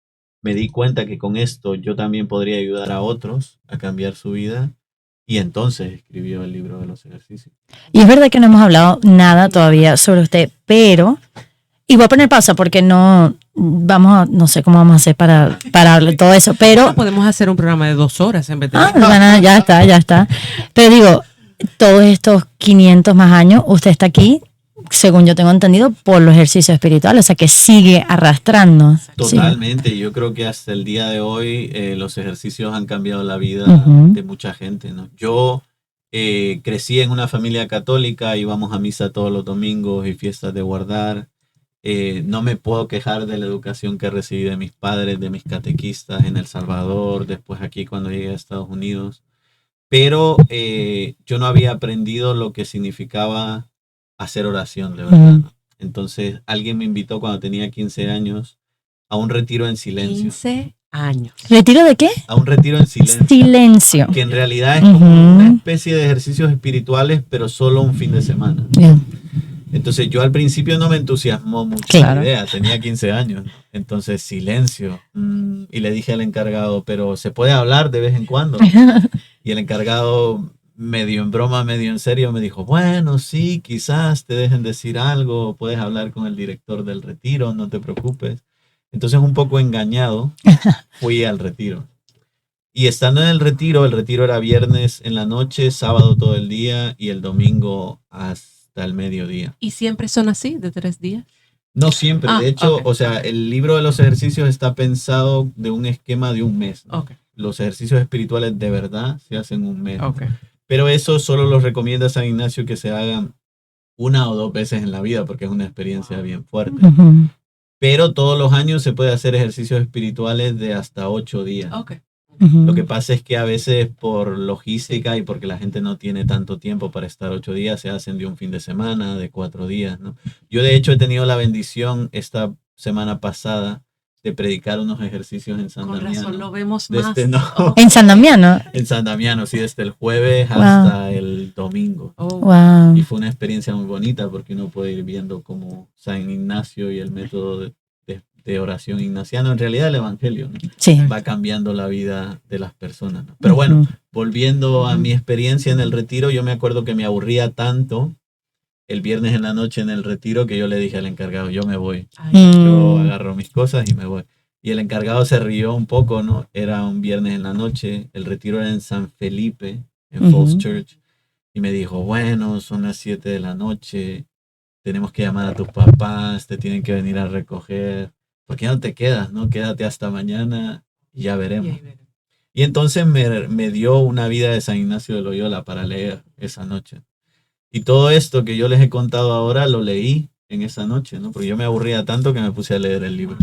me di cuenta que con esto yo también podría ayudar a otros a cambiar su vida, y entonces escribió el libro de los ejercicios. Y es verdad que no hemos hablado nada todavía sobre usted, pero, y voy a poner pausa porque no sé cómo vamos a hacer para hablar de todo eso, pero, Podemos hacer un programa de 2 horas en vez de... bueno, ya está. Pero digo, todos estos 500 más años, usted está aquí, según yo tengo entendido, por los ejercicios espirituales, o sea que sigue arrastrando. Totalmente, yo creo que hasta el día de hoy los ejercicios han cambiado la vida de mucha gente, ¿no? Yo crecí en una familia católica, íbamos a misa todos los domingos y fiestas de guardar. No me puedo quejar de la educación que recibí de mis padres, de mis catequistas en El Salvador, después aquí cuando llegué a Estados Unidos. Pero yo no había aprendido lo que significaba hacer oración, de verdad. ¿No? Entonces, alguien me invitó cuando tenía 15 años a un retiro en silencio. 15 años. ¿Retiro de qué? A un retiro en silencio. Silencio. Que en realidad es como una especie de ejercicios espirituales, pero solo un fin de semana. Yeah. Entonces, yo al principio no me entusiasmó mucho la idea, tenía 15 años. Entonces, silencio. Y le dije al encargado, pero ¿se puede hablar de vez en cuando? Y el encargado, medio en broma, medio en serio, me dijo, bueno, sí, quizás te dejen decir algo, puedes hablar con el director del retiro, no te preocupes. Entonces, un poco engañado, fui al retiro. Y estando en el retiro era viernes en la noche, sábado todo el día y el domingo hasta el mediodía. ¿Y siempre son así, de 3 días? No siempre, de hecho, o sea, el libro de los ejercicios está pensado de un esquema de un mes, ¿no? Los ejercicios espirituales de verdad se hacen un mes. Pero eso solo los recomienda San Ignacio que se hagan 1 o 2 veces en la vida porque es una experiencia bien fuerte. Pero todos los años se puede hacer ejercicios espirituales de hasta 8 días. Lo que pasa es que a veces por logística y porque la gente no tiene tanto tiempo para estar 8 días, se hacen de un fin de semana, de 4 días, ¿no? Yo de hecho he tenido la bendición esta semana pasada de predicar unos ejercicios en San Damiano. Con razón, lo vemos más. ¿En San Damiano? En San Damiano, sí, desde el jueves hasta el domingo. Y fue una experiencia muy bonita porque uno puede ir viendo cómo San Ignacio y el método de oración ignaciano, en realidad el evangelio, ¿no? Sí. Va cambiando la vida de las personas, ¿no? Pero bueno, volviendo a mi experiencia en el retiro, yo me acuerdo que me aburría tanto el viernes en la noche en el retiro que yo le dije al encargado, yo me voy. Yo agarro mis cosas y me voy. Y el encargado se rió un poco, ¿no? Era un viernes en la noche, el retiro era en San Felipe, en Falls Church, y me dijo, bueno, son las 7 de la noche, tenemos que llamar a tus papás, te tienen que venir a recoger. ¿Por qué no te quedas, no? Quédate hasta mañana y ya veremos. Y entonces me dio una vida de San Ignacio de Loyola para leer esa noche. Y todo esto que yo les he contado ahora lo leí en esa noche, ¿no? Porque yo me aburría tanto que me puse a leer el libro.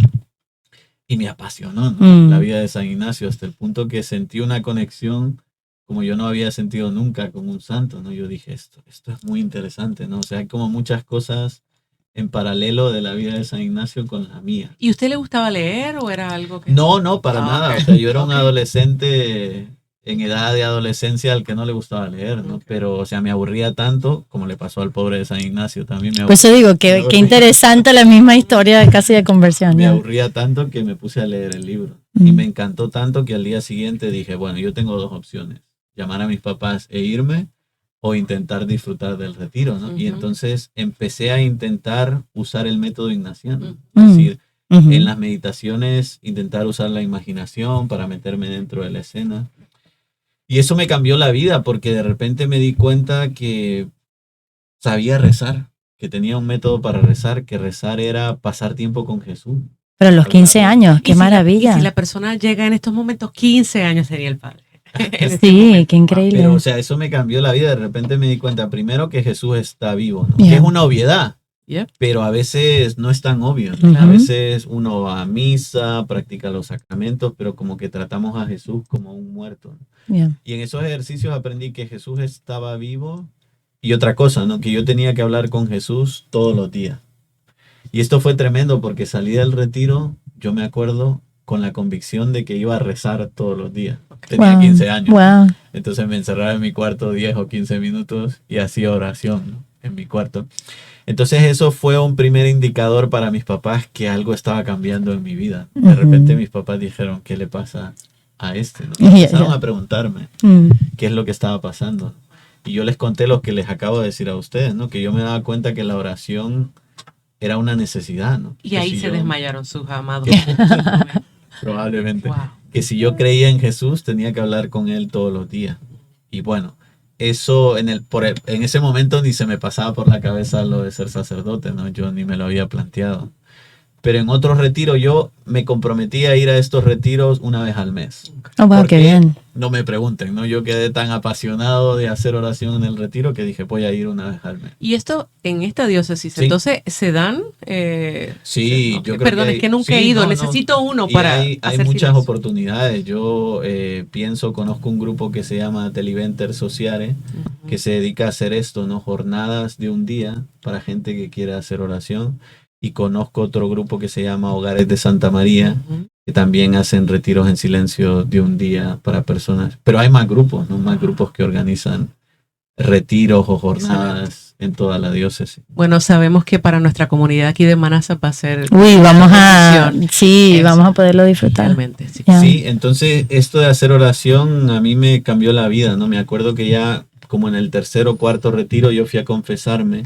Y me apasionó, ¿no? La vida de San Ignacio hasta el punto que sentí una conexión como yo no había sentido nunca con un santo, ¿no? Yo dije, esto es muy interesante, ¿no? O sea, hay como muchas cosas en paralelo de la vida de San Ignacio con la mía. ¿Y usted le gustaba leer o era algo que...? No, para nada. O sea, yo era un adolescente en edad de adolescencia al que no le gustaba leer, ¿no? Pero, o sea, me aburría tanto, como le pasó al pobre de San Ignacio también. Por eso digo que qué interesante la misma historia de casi de conversión. Me aburría tanto que me puse a leer el libro. Y me encantó tanto que al día siguiente dije, bueno, yo tengo dos opciones. Llamar a mis papás e irme o intentar disfrutar del retiro, ¿no? Y entonces empecé a intentar usar el método ignaciano. Es decir, en las meditaciones intentar usar la imaginación para meterme dentro de la escena. Y eso me cambió la vida porque de repente me di cuenta que sabía rezar, que tenía un método para rezar, que rezar era pasar tiempo con Jesús. Pero a los 15 años, qué maravilla. Y si la persona llega en estos momentos, 15 años sería el padre. Sí, qué increíble. Pero, o sea, eso me cambió la vida. De repente me di cuenta, primero, que Jesús está vivo, ¿no? Que es una obviedad. Pero a veces no es tan obvio, ¿no? A veces uno va a misa, practica los sacramentos, pero como que tratamos a Jesús como un muerto, ¿no? Y en esos ejercicios aprendí que Jesús estaba vivo y otra cosa, ¿no? Que yo tenía que hablar con Jesús todos los días. Y esto fue tremendo porque salí del retiro, yo me acuerdo, con la convicción de que iba a rezar todos los días. Tenía 15 años. Entonces me encerraba en mi cuarto 10 o 15 minutos y hacía oración, ¿no? En mi cuarto. Entonces eso fue un primer indicador para mis papás que algo estaba cambiando en mi vida. De repente mis papás dijeron, ¿qué le pasa a este? ¿No? Y empezaron a preguntarme qué es lo que estaba pasando. Y yo les conté lo que les acabo de decir a ustedes, ¿no? Que yo me daba cuenta que la oración era una necesidad, ¿no? Y ahí se desmayaron sus amados. Probablemente. Wow. Que si yo creía en Jesús tenía que hablar con él todos los días. Y bueno, eso en ese momento ni se me pasaba por la cabeza lo de ser sacerdote, ¿no? Yo ni me lo había planteado. Pero en otros retiros yo me comprometí a ir a estos retiros una vez al mes. Oh, wow, qué bien. No me pregunten, ¿no? Yo quedé tan apasionado de hacer oración en el retiro que dije, voy a ir una vez al mes. ¿Y esto en esta diócesis? ¿Sí? Entonces, ¿se dan? Sí, yo creo perdón, es que nunca he ido. Necesito uno para hay muchas oportunidades. Yo conozco un grupo que se llama Teliventer Sociare, que se dedica a hacer esto, ¿no? Jornadas de un día para gente que quiera hacer oración. Y conozco otro grupo que se llama Hogares de Santa María, que también hacen retiros en silencio de un día para personas. Pero hay más grupos, ¿no? Más grupos que organizan retiros o jornadas en toda la diócesis. Bueno, sabemos que para nuestra comunidad aquí de Manasa va a ser... vamos a poderlo disfrutar. Realmente, sí. Sí, entonces esto de hacer oración a mí me cambió la vida, ¿no? Me acuerdo que ya como en el tercer o cuarto retiro yo fui a confesarme.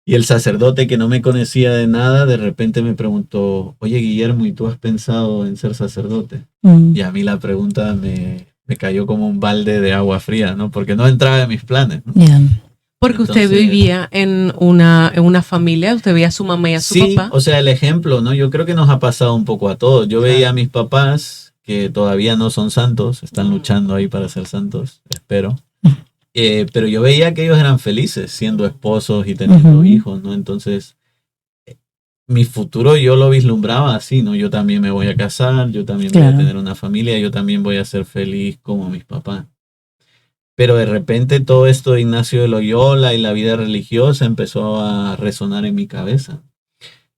Y el sacerdote que no me conocía de nada, de repente me preguntó, oye Guillermo, ¿y tú has pensado en ser sacerdote? Y a mí la pregunta me cayó como un balde de agua fría, ¿no? Porque no entraba en mis planes, ¿no? Porque entonces, usted vivía en una familia, usted veía a su mamá y a su papá. Sí, o sea, el ejemplo, ¿no? Yo creo que nos ha pasado un poco a todos. Yo veía a mis papás, que todavía no son santos, están luchando ahí para ser santos, espero. Pero yo veía que ellos eran felices siendo esposos y teniendo hijos, ¿no? Entonces, mi futuro yo lo vislumbraba así, ¿no? Yo también me voy a casar, yo también voy a tener una familia, yo también voy a ser feliz como mis papás. Pero de repente todo esto de Ignacio de Loyola y la vida religiosa empezó a resonar en mi cabeza.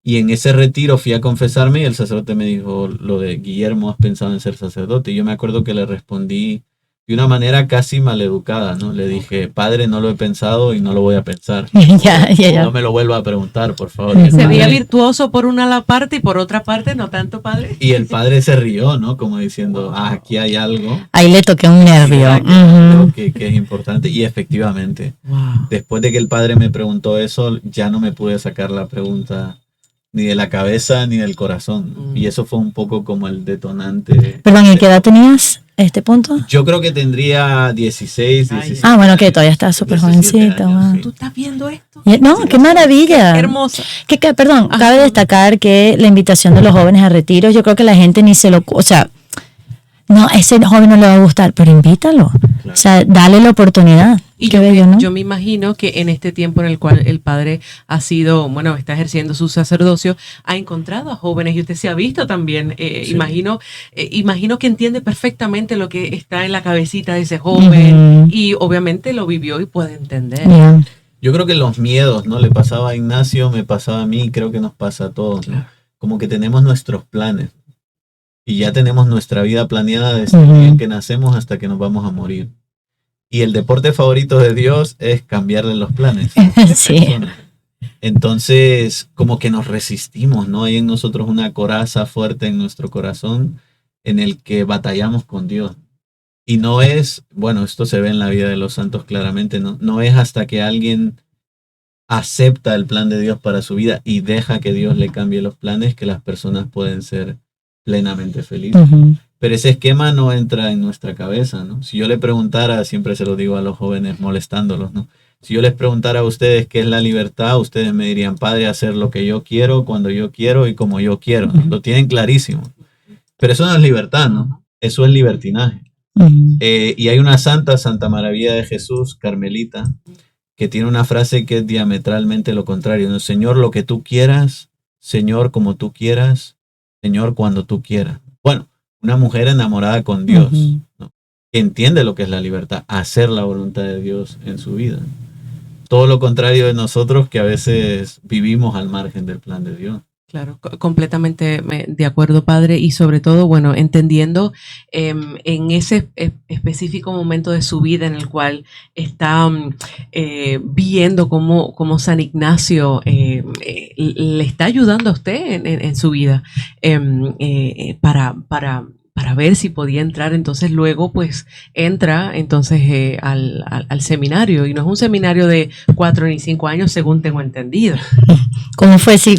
Y en ese retiro fui a confesarme y el sacerdote me dijo, lo de Guillermo, ¿has pensado en ser sacerdote? Y yo me acuerdo que le respondí de una manera casi maleducada, ¿no? Le dije, padre, no lo he pensado y no lo voy a pensar. No me lo vuelva a preguntar, por favor. Sería virtuoso por una parte y por otra parte, no tanto, padre. Y el padre se rió, ¿no? Como diciendo, aquí hay algo. Ahí le toqué un nervio. Que es importante. Y efectivamente, después de que el padre me preguntó eso, ya no me pude sacar la pregunta ni de la cabeza ni del corazón. Y eso fue un poco como el detonante. Perdón, ¿y qué edad tenías? ¿Este punto? Yo creo que tendría 16, 17. Ah, bueno, que todavía está súper jovencito. Años, sí. ¿Tú estás viendo esto? No, qué maravilla. Qué hermosa. Perdón, cabe destacar que la invitación de los jóvenes a retiros, yo creo que la gente ni se lo... O sea, no, a ese joven no le va a gustar, pero invítalo. Claro. O sea, dale la oportunidad. Y yo me imagino que en este tiempo en el cual el padre ha sido, está ejerciendo su sacerdocio, ha encontrado a jóvenes y usted se ha visto también. Sí. Imagino que entiende perfectamente lo que está en la cabecita de ese joven y obviamente lo vivió y puede entender. Yo creo que los miedos, ¿no? Le pasaba a Ignacio, me pasaba a mí, creo que nos pasa a todos, ¿no? Como que tenemos nuestros planes. y ya tenemos nuestra vida planeada desde el día en que nacemos hasta que nos vamos a morir. Y el deporte favorito de Dios es cambiarle los planes. Sí. Entonces, como que nos resistimos, ¿no? Hay en nosotros una coraza fuerte en nuestro corazón en el que batallamos con Dios. Y no es, bueno, esto se ve en la vida de los santos claramente, no es hasta que alguien acepta el plan de Dios para su vida y deja que Dios le cambie los planes que las personas pueden ser plenamente felices. Pero ese esquema no entra en nuestra cabeza, ¿no? Si yo le preguntara, siempre se lo digo a los jóvenes molestándolos, ¿no? Si yo les preguntara a ustedes qué es la libertad, ustedes me dirían, Padre, hacer lo que yo quiero, cuando yo quiero y como yo quiero, ¿no? Lo tienen clarísimo. Pero eso no es libertad, ¿no? Eso es libertinaje. Y hay una Santa Maravilla de Jesús, Carmelita, que tiene una frase que es diametralmente lo contrario, ¿no? Señor, lo que tú quieras, Señor, como tú quieras, Señor, cuando tú quieras. Bueno, una mujer enamorada con Dios, ¿no? Que entiende lo que es la libertad, hacer la voluntad de Dios en su vida. Todo lo contrario de nosotros que a veces vivimos al margen del plan de Dios. Claro, completamente de acuerdo, padre, y sobre todo, bueno, entendiendo en ese específico momento de su vida en el cual está viendo cómo San Ignacio le está ayudando a usted en su vida para ver si podía entrar. Entonces luego pues entra entonces al seminario, y no es un seminario de 4 ni 5 años según tengo entendido. ¿Cómo fue su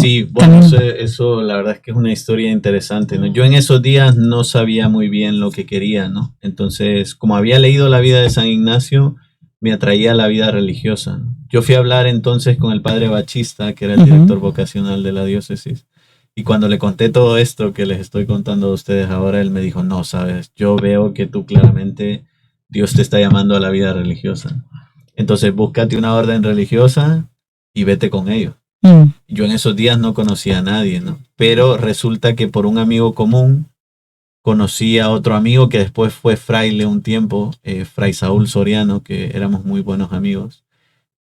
Sí, bueno, eso la verdad es que es una historia interesante, ¿no? Yo en esos días no sabía muy bien lo que quería, ¿no? Entonces, como había leído la vida de San Ignacio, me atraía la vida religiosa, ¿no? Yo fui a hablar entonces con el padre Bachista, que era el director vocacional de la diócesis. Y cuando le conté todo esto que les estoy contando a ustedes ahora, él me dijo, no, sabes, yo veo que tú claramente, Dios te está llamando a la vida religiosa. Entonces búscate una orden religiosa y vete con ellos. Yo en esos días no conocía a nadie, ¿no? Pero resulta que por un amigo común conocí a otro amigo que después fue fraile un tiempo, Fray Saúl Soriano, que éramos muy buenos amigos.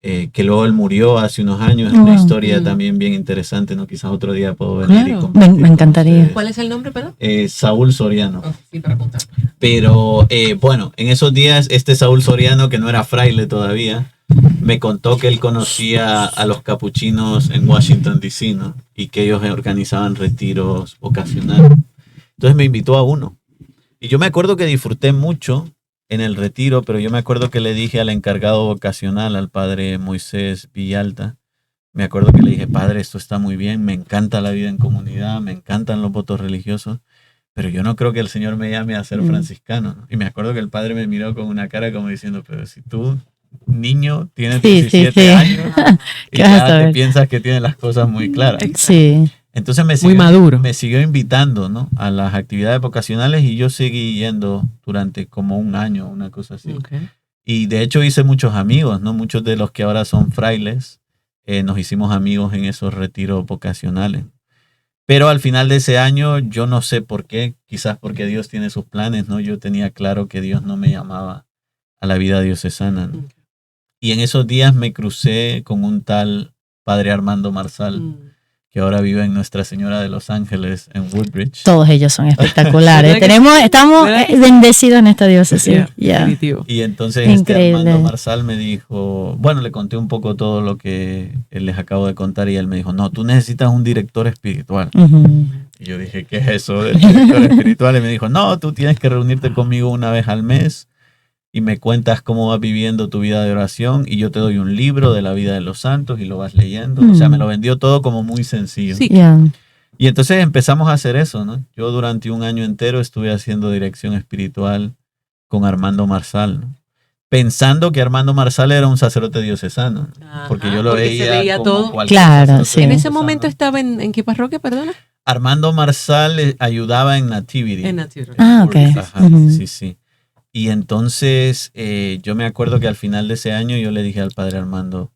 Que luego él murió hace unos años, es una historia también bien interesante, ¿no? Quizás otro día puedo venir y compartir. Me encantaría. ¿Cuál es el nombre, perdón? Saúl Soriano. Sí, para apuntar. Pero bueno, en esos días este Saúl Soriano, que no era fraile todavía, me contó que él conocía a los capuchinos en Washington, D.C., ¿no? Y que ellos organizaban retiros vocacionales. Entonces me invitó a uno. Y yo me acuerdo que disfruté mucho en el retiro, pero yo me acuerdo que le dije al encargado vocacional, al padre Moisés Villalta, me acuerdo que le dije, padre, esto está muy bien, me encanta la vida en comunidad, me encantan los votos religiosos, pero yo no creo que el Señor me llame a ser franciscano, ¿no? Y me acuerdo que el padre me miró con una cara como diciendo, pero si tú, niño, tienes 17 años y ya te piensas que tienes las cosas muy claras. Sí. Entonces me siguió invitando, ¿no? A las actividades vocacionales y yo seguí yendo durante como un año, una cosa así. Okay. Y de hecho hice muchos amigos, ¿no? Muchos de los que ahora son frailes, nos hicimos amigos en esos retiros vocacionales. Pero al final de ese año, yo no sé por qué, quizás porque Dios tiene sus planes, ¿no? Yo tenía claro que Dios no me llamaba a la vida diocesana, ¿no? Y en esos días me crucé con un tal padre Armando Marsal, que ahora vive en Nuestra Señora de los Ángeles en Woodbridge. Todos ellos son espectaculares. Estamos bendecidos en esta diócesis. Y entonces Armando Marsal me dijo, bueno, le conté un poco todo lo que les acabo de contar y él me dijo, no, tú necesitas un director espiritual. Y yo dije, ¿qué es eso del director espiritual? Y me dijo, no, tú tienes que reunirte conmigo una vez al mes y me cuentas cómo vas viviendo tu vida de oración y yo te doy un libro de la vida de los santos y lo vas leyendo. O sea, me lo vendió todo como muy sencillo. Sí. Y entonces empezamos a hacer eso, ¿no? Yo durante un año entero estuve haciendo dirección espiritual con Armando Marsal, ¿no? Pensando que Armando Marsal era un sacerdote diocesano, ¿no? Porque yo lo veía como todo. Claro, sí. ¿En ese momento estaba en qué parroquia, perdona? Armando Marsal ayudaba en Nativity. En Nativity. Ok. Ajá, sí. Y entonces yo me acuerdo que al final de ese año yo le dije al padre Armando,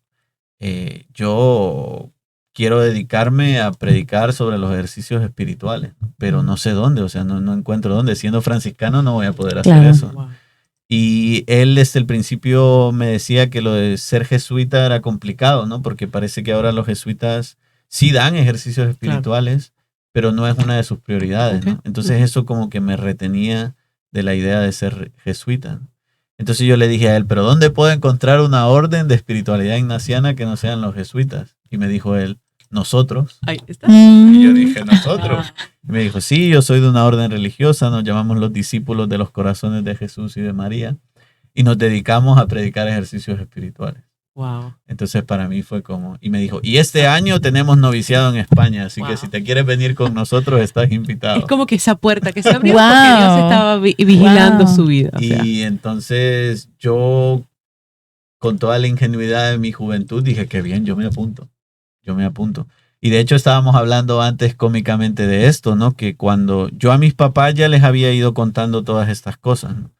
yo quiero dedicarme a predicar sobre los ejercicios espirituales, pero no sé dónde, o sea, no encuentro dónde. Siendo franciscano no voy a poder hacer eso. Wow. Y él desde el principio me decía que lo de ser jesuita era complicado, ¿no? Porque parece que ahora los jesuitas sí dan ejercicios espirituales, pero no es una de sus prioridades, ¿no? Ok. Entonces eso como que me retenía de la idea de ser jesuita, ¿no? Entonces yo le dije a él, pero ¿dónde puedo encontrar una orden de espiritualidad ignaciana que no sean los jesuitas? Y me dijo él, nosotros. Ahí está. Y yo Mm. dije, nosotros. Y me dijo, sí, yo soy de una orden religiosa, nos llamamos los discípulos de los corazones de Jesús y de María, y nos dedicamos a predicar ejercicios espirituales. Wow. Entonces para mí fue como, y me dijo, y este año tenemos noviciado en España, así que Wow. si te quieres venir con nosotros estás invitado. Es como que esa puerta que se abrió Wow. porque Dios estaba vigilando Wow. su vida. O sea. Y entonces yo, con toda la ingenuidad de mi juventud, dije que bien, yo me apunto. Y de hecho estábamos hablando antes cómicamente de esto, ¿no? Que cuando yo a mis papás ya les había ido contando todas estas cosas, ¿no?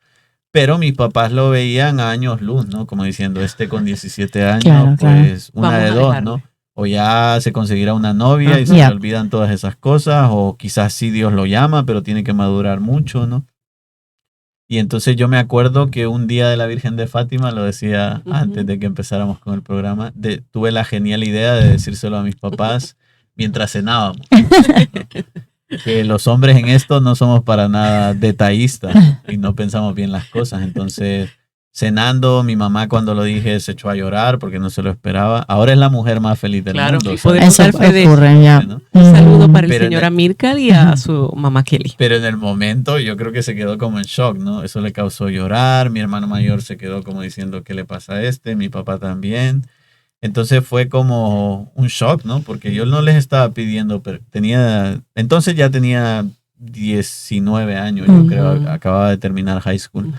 Pero mis papás lo veían a años luz, ¿no? Como diciendo, con 17 años, Claro, claro. pues una Vamos de a dos, dejarle. ¿no? O ya se conseguirá una novia y se Yep. le olvidan todas esas cosas, o quizás sí Dios lo llama, pero tiene que madurar mucho, ¿no? Y entonces yo me acuerdo que un día de la Virgen de Fátima, lo decía Ujú. antes de que empezáramos con el programa, tuve la genial idea de decírselo a mis papás mientras cenábamos. Que los hombres en esto no somos para nada detallistas y no pensamos bien las cosas. Entonces, cenando, mi mamá cuando lo dije se echó a llorar porque no se lo esperaba. Ahora es la mujer más feliz del Claro, mundo. y ¿sabes? podemos Eso dar fe de eso. ocurre, ya. ¿No? Un saludo para el Pero señor en el- Amílcar y a su mamá Kelly. Pero en el momento yo creo que se quedó como en shock, ¿no? Eso le causó llorar. Mi hermano mayor se quedó como diciendo, ¿qué le pasa a este? Mi papá también. Entonces fue como un shock, ¿no? Porque yo no les estaba pidiendo, pero entonces ya tenía 19 años, yo creo, Ujú. acababa de terminar high school.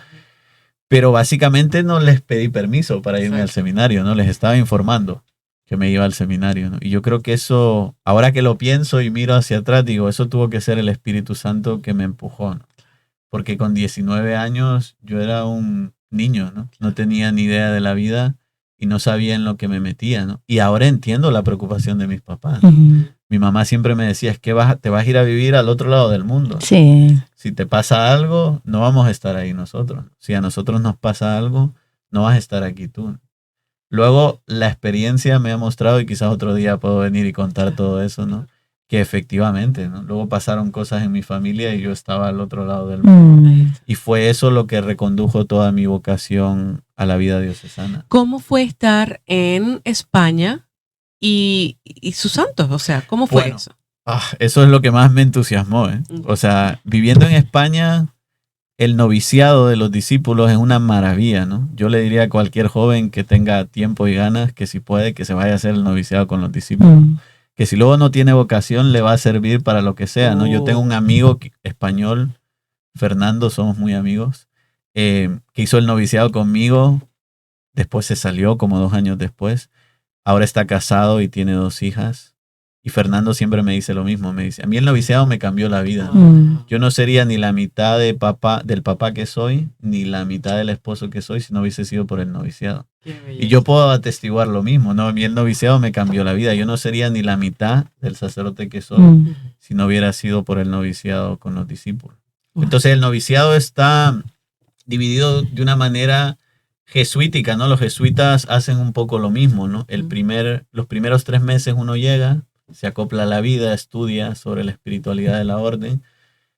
Pero básicamente no les pedí permiso para irme al Exacto. seminario, ¿no? Les estaba informando que me iba al seminario, ¿no? Y yo creo que eso, ahora que lo pienso y miro hacia atrás, digo, eso tuvo que ser el Espíritu Santo que me empujó, ¿no? Porque con 19 años yo era un niño, ¿no? No tenía ni idea de la vida y no sabía en lo que me metía, ¿no? Y ahora entiendo la preocupación de mis papás, ¿no? Ujú. Mi mamá siempre me decía, es que te vas a ir a vivir al otro lado del mundo. Sí. Si te pasa algo, no vamos a estar ahí nosotros. Si a nosotros nos pasa algo, no vas a estar aquí tú. Luego, la experiencia me ha mostrado, y quizás otro día puedo venir y contar todo eso, ¿no? Que efectivamente, ¿no? Luego pasaron cosas en mi familia y yo estaba al otro lado del mundo. Mm. Y fue eso lo que recondujo toda mi vocación a la vida diocesana. ¿Cómo fue estar en España y sus santos? O sea, ¿cómo fue Bueno, eso? Eso es lo que más me entusiasmó, ¿eh? O sea, viviendo en España, el noviciado de los discípulos es una maravilla, ¿no? Yo le diría a cualquier joven que tenga tiempo y ganas que si puede, que se vaya a hacer el noviciado con los discípulos. Mm. Que si luego no tiene vocación, le va a servir para lo que sea, ¿no? Yo tengo un amigo español, Fernando, somos muy amigos, que hizo el noviciado conmigo, después se salió como 2 años después, ahora está casado y tiene 2 hijas. Y Fernando siempre me dice lo mismo, me dice, a mí el noviciado me cambió la vida. Mm. Yo no sería ni la mitad del papá que soy, ni la mitad del esposo que soy si no hubiese sido por el noviciado. Y yo puedo atestiguar lo mismo, ¿no? A mí el noviciado me cambió la vida. Yo no sería ni la mitad del sacerdote que soy Mm. si no hubiera sido por el noviciado con los discípulos. Entonces el noviciado está dividido de una manera jesuítica, ¿no? Los jesuitas hacen un poco lo mismo, ¿no? Los primeros 3 meses uno llega, se acopla a la vida, estudia sobre la espiritualidad de la orden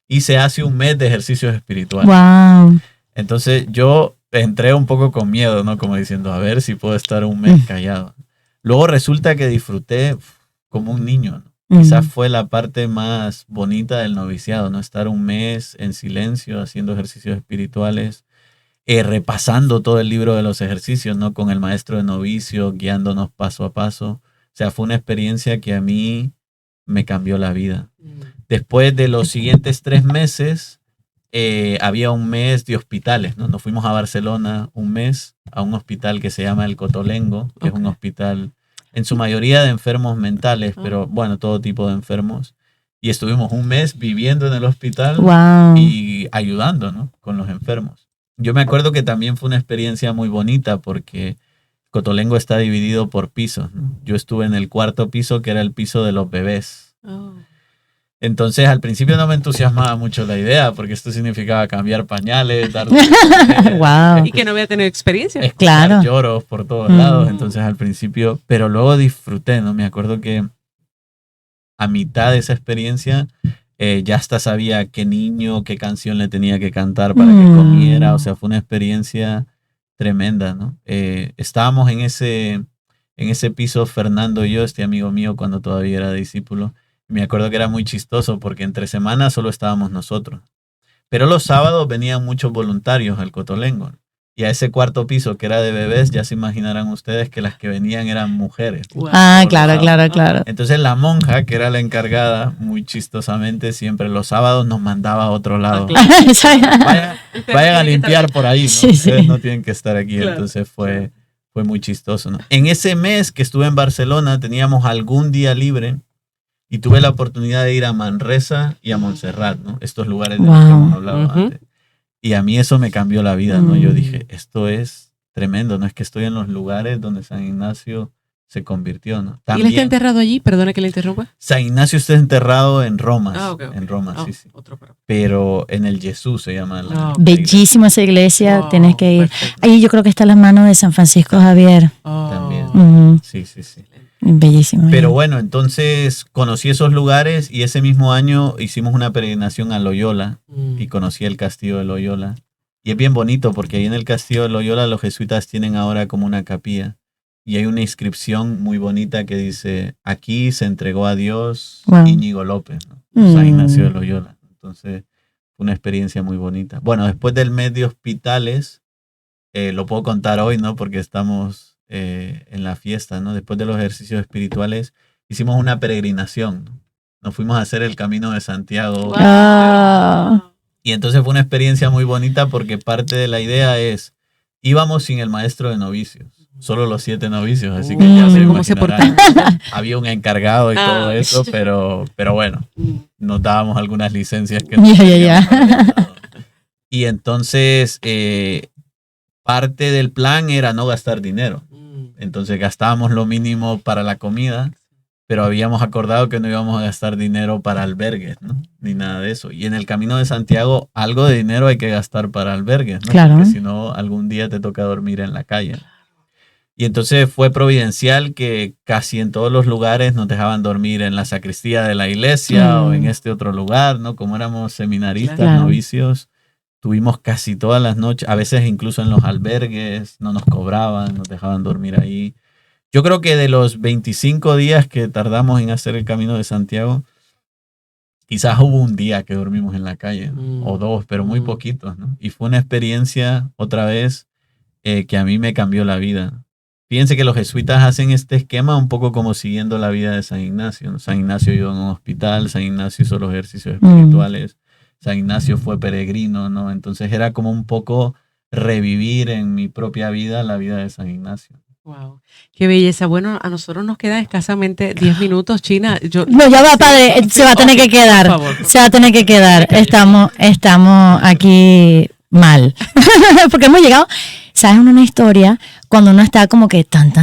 y se hace un mes de ejercicios espirituales. Wow. Entonces yo entré un poco con miedo, ¿no? Como diciendo, a ver si puedo estar un mes callado. Luego resulta que disfruté como un niño, ¿no? Quizás fue la parte más bonita del noviciado, ¿no? Estar un mes en silencio haciendo ejercicios espirituales, repasando todo el libro de los ejercicios, ¿no? Con el maestro de novicio, guiándonos paso a paso. O sea, fue una experiencia que a mí me cambió la vida. Después de los siguientes 3 meses, había un mes de hospitales, ¿no? Nos fuimos a Barcelona un mes a un hospital que se llama el Cotolengo, que es un hospital en su mayoría de enfermos mentales, pero bueno, todo tipo de enfermos. Y estuvimos un mes viviendo en el hospital Wow. y ayudando, ¿no? Con los enfermos. Yo me acuerdo que también fue una experiencia muy bonita porque Cotolengo está dividido por pisos, ¿no? Yo estuve en el 4º piso, que era el piso de los bebés. Oh. Entonces al principio no me entusiasmaba mucho la idea porque esto significaba cambiar pañales, dar Wow. Y que no había tenido experiencia. escuchar Claro. lloros por todos lados. Entonces al principio, pero luego disfruté, ¿no? Me acuerdo que a mitad de esa experiencia, ya hasta sabía qué niño, qué canción le tenía que cantar para que comiera. O sea, fue una experiencia tremenda, ¿no? Estábamos en ese piso, Fernando y yo, este amigo mío, cuando todavía era discípulo. Me acuerdo que era muy chistoso porque entre semanas solo estábamos nosotros. Pero los sábados venían muchos voluntarios al Cotolengo. Y a ese cuarto piso que era de bebés, ya se imaginarán ustedes que las que venían eran mujeres. Wow. Ah, claro, claro, claro. Entonces la monja, que era la encargada, muy chistosamente, siempre los sábados nos mandaba a otro lado. Vayan a limpiar por ahí, ¿no? Sí, Ustedes sí. no tienen que estar aquí. Claro, Entonces fue muy chistoso, ¿no? En ese mes que estuve en Barcelona, teníamos algún día libre y tuve la oportunidad de ir a Manresa y a Montserrat, ¿no? Estos lugares de los que hemos hablado antes. Y a mí eso me cambió la vida, ¿no? Yo dije, esto es tremendo, ¿no? Es que estoy en los lugares donde San Ignacio se convirtió, ¿no? ¿Y él está enterrado allí? Perdona que le interrumpa. San Ignacio está enterrado en Roma. Okay. En Roma, Oh, sí. Pero en el Jesús se llama. Bellísima esa iglesia, tienes que ir. Perfecto. Ahí yo creo que está la mano de San Francisco Javier. También. Sí. Bellísimo. Pero bueno, entonces conocí esos lugares y ese mismo año hicimos una peregrinación a Loyola y conocí el castillo de Loyola. Y es bien bonito porque ahí en el castillo de Loyola los jesuitas tienen ahora como una capilla y hay una inscripción muy bonita que dice, aquí se entregó a Dios Íñigo López, ¿no? San Ignacio de Loyola. Entonces fue una experiencia muy bonita. Bueno, después del mes de hospitales, lo puedo contar hoy, ¿no? Porque estamos en la fiesta, ¿no? Después de los ejercicios espirituales, hicimos una peregrinación, ¿no? Nos fuimos a hacer el Camino de Santiago. Wow. Y entonces fue una experiencia muy bonita porque parte de la idea es, íbamos sin el maestro de novicios, solo los 7 novicios, así que ya se imaginarán. Había un encargado y todo eso, pero bueno, nos dábamos algunas licencias que no Y entonces parte del plan era no gastar dinero. Entonces gastábamos lo mínimo para la comida, pero habíamos acordado que no íbamos a gastar dinero para albergues, ¿no? Ni nada de eso. Y en el Camino de Santiago, algo de dinero hay que gastar para albergues, ¿no? Claro. Porque si no, algún día te toca dormir en la calle. Y entonces fue providencial que casi en todos los lugares nos dejaban dormir en la sacristía de la iglesia o en este otro lugar, ¿no? Como éramos seminaristas, novicios, tuvimos casi todas las noches, a veces incluso en los albergues, no nos cobraban, nos dejaban dormir ahí. Yo creo que de los 25 días que tardamos en hacer el Camino de Santiago, quizás hubo un día que dormimos en la calle, ¿no? O 2, pero muy poquitos, ¿no? Y fue una experiencia, otra vez, que a mí me cambió la vida. Fíjense que los jesuitas hacen este esquema un poco como siguiendo la vida de San Ignacio, ¿no? San Ignacio iba a un hospital, San Ignacio hizo los ejercicios espirituales, San Ignacio fue peregrino, ¿no? Entonces era como un poco revivir en mi propia vida la vida de San Ignacio. Wow, qué belleza. Bueno, a nosotros nos quedan escasamente 10 minutos, China. No, ya va, padre, se va a tener que quedar. Por favor. Se va a tener que quedar. Estamos aquí mal. Porque hemos llegado, ¿sabes? Una historia cuando uno está como que tan,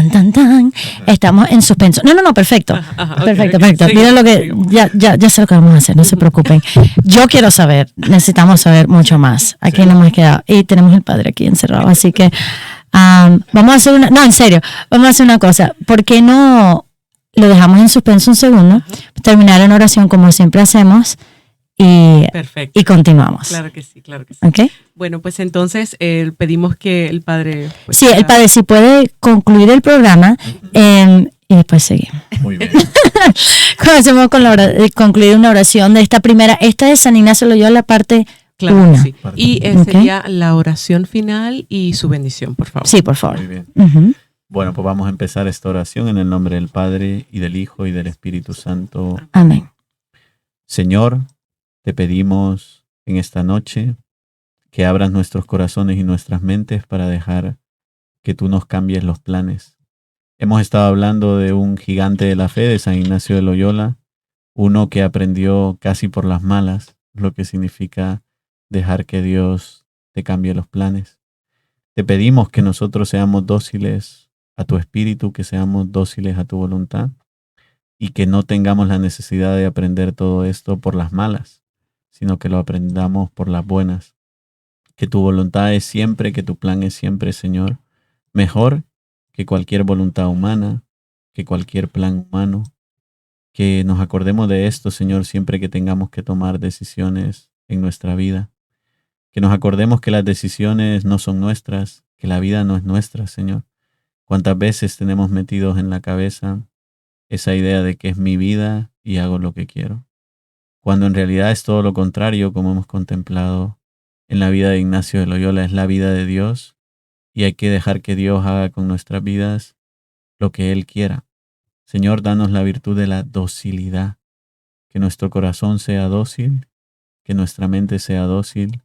estamos en suspenso. No, perfecto. Perfecto. Sí, miren lo que, ya sé lo que vamos a hacer, no se preocupen. Yo quiero saber, necesitamos saber mucho más. Aquí no hemos quedado. Y tenemos el padre aquí encerrado, así que vamos a hacer en serio, vamos a hacer una cosa. ¿Por qué no lo dejamos en suspenso un segundo? Terminar en oración como siempre hacemos. Y continuamos. Claro que sí, claro que sí. ¿Okay? Bueno, pues entonces pedimos que el padre... Pues, sí, el padre si puede concluir el programa y después seguimos. Muy bien. Comencemos con concluir una oración de esta primera. Esta de San Ignacio Loyola, parte 1. Sí. Y sería la oración final y su bendición, por favor. Sí, por favor. Muy bien. Bueno, pues vamos a empezar esta oración en el nombre del Padre y del Hijo y del Espíritu Santo. Amén. Señor, te pedimos en esta noche que abras nuestros corazones y nuestras mentes para dejar que tú nos cambies los planes. Hemos estado hablando de un gigante de la fe, de San Ignacio de Loyola, uno que aprendió casi por las malas lo que significa dejar que Dios te cambie los planes. Te pedimos que nosotros seamos dóciles a tu espíritu, que seamos dóciles a tu voluntad y que no tengamos la necesidad de aprender todo esto por las malas, sino que lo aprendamos por las buenas. Que tu voluntad es siempre, que tu plan es siempre, Señor, mejor que cualquier voluntad humana, que cualquier plan humano, que nos acordemos de esto, Señor, siempre que tengamos que tomar decisiones en nuestra vida. Que nos acordemos que las decisiones no son nuestras, que la vida no es nuestra, Señor. ¿Cuántas veces tenemos metidos en la cabeza esa idea de que es mi vida y hago lo que quiero? Cuando en realidad es todo lo contrario, como hemos contemplado en la vida de Ignacio de Loyola, es la vida de Dios y hay que dejar que Dios haga con nuestras vidas lo que Él quiera. Señor, danos la virtud de la docilidad, que nuestro corazón sea dócil, que nuestra mente sea dócil,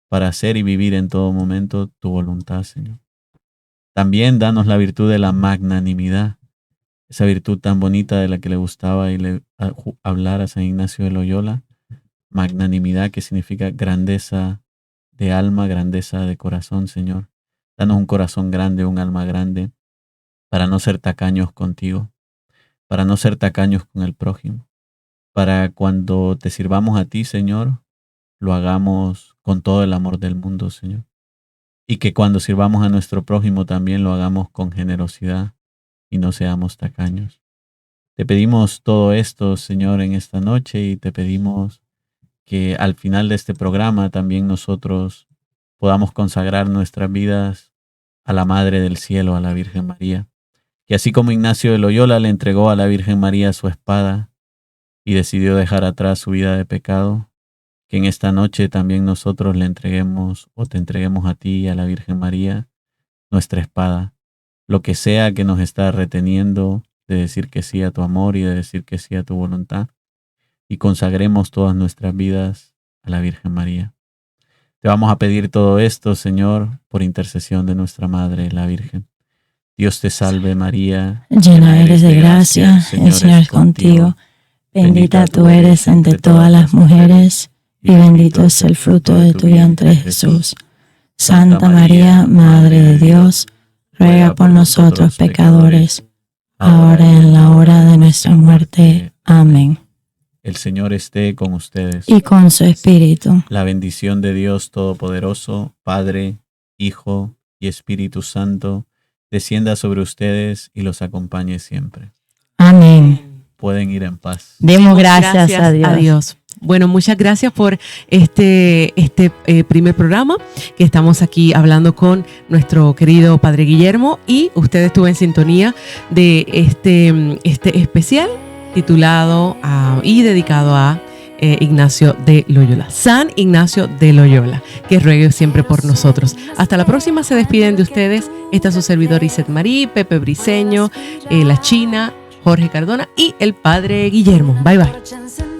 para hacer y vivir en todo momento tu voluntad, Señor. También danos la virtud de la magnanimidad, esa virtud tan bonita de la que le gustaba hablar a San Ignacio de Loyola, magnanimidad que significa grandeza de alma, grandeza de corazón, Señor. Danos un corazón grande, un alma grande, para no ser tacaños contigo, para no ser tacaños con el prójimo, para cuando te sirvamos a ti, Señor, lo hagamos con todo el amor del mundo, Señor. Y que cuando sirvamos a nuestro prójimo también lo hagamos con generosidad y no seamos tacaños. Te pedimos todo esto, Señor, en esta noche y te pedimos que al final de este programa también nosotros podamos consagrar nuestras vidas a la Madre del Cielo, a la Virgen María. Que así como Ignacio de Loyola le entregó a la Virgen María su espada y decidió dejar atrás su vida de pecado, que en esta noche también nosotros le entreguemos o te entreguemos a ti y a la Virgen María nuestra espada, lo que sea que nos está reteniendo de decir que sí a tu amor y de decir que sí a tu voluntad, y consagremos todas nuestras vidas a la Virgen María. Te vamos a pedir todo esto, Señor, por intercesión de nuestra Madre, la Virgen. Dios te salve María, llena eres de gracia, el Señor es contigo. Bendita tú eres entre todas las mujeres, y bendito es el fruto de tu vientre, Jesús. Santa María, Madre de Dios, ruega por nosotros pecadores, ahora y en la hora de nuestra muerte. Amén. El Señor esté con ustedes. Y con su espíritu. La bendición de Dios Todopoderoso, Padre, Hijo y Espíritu Santo, descienda sobre ustedes y los acompañe siempre. Amén. Pueden ir en paz. Demos gracias a Dios. Bueno, muchas gracias por este primer programa que estamos aquí hablando con nuestro querido Padre Guillermo, y usted estuvo en sintonía de este especial titulado y dedicado a Ignacio de Loyola, San Ignacio de Loyola, que ruegue siempre por nosotros. Hasta la próxima. Se despiden de ustedes. Esta es su servidor Iset Marí, Pepe Briceño, la China, Jorge Cardona y el Padre Guillermo. Bye bye.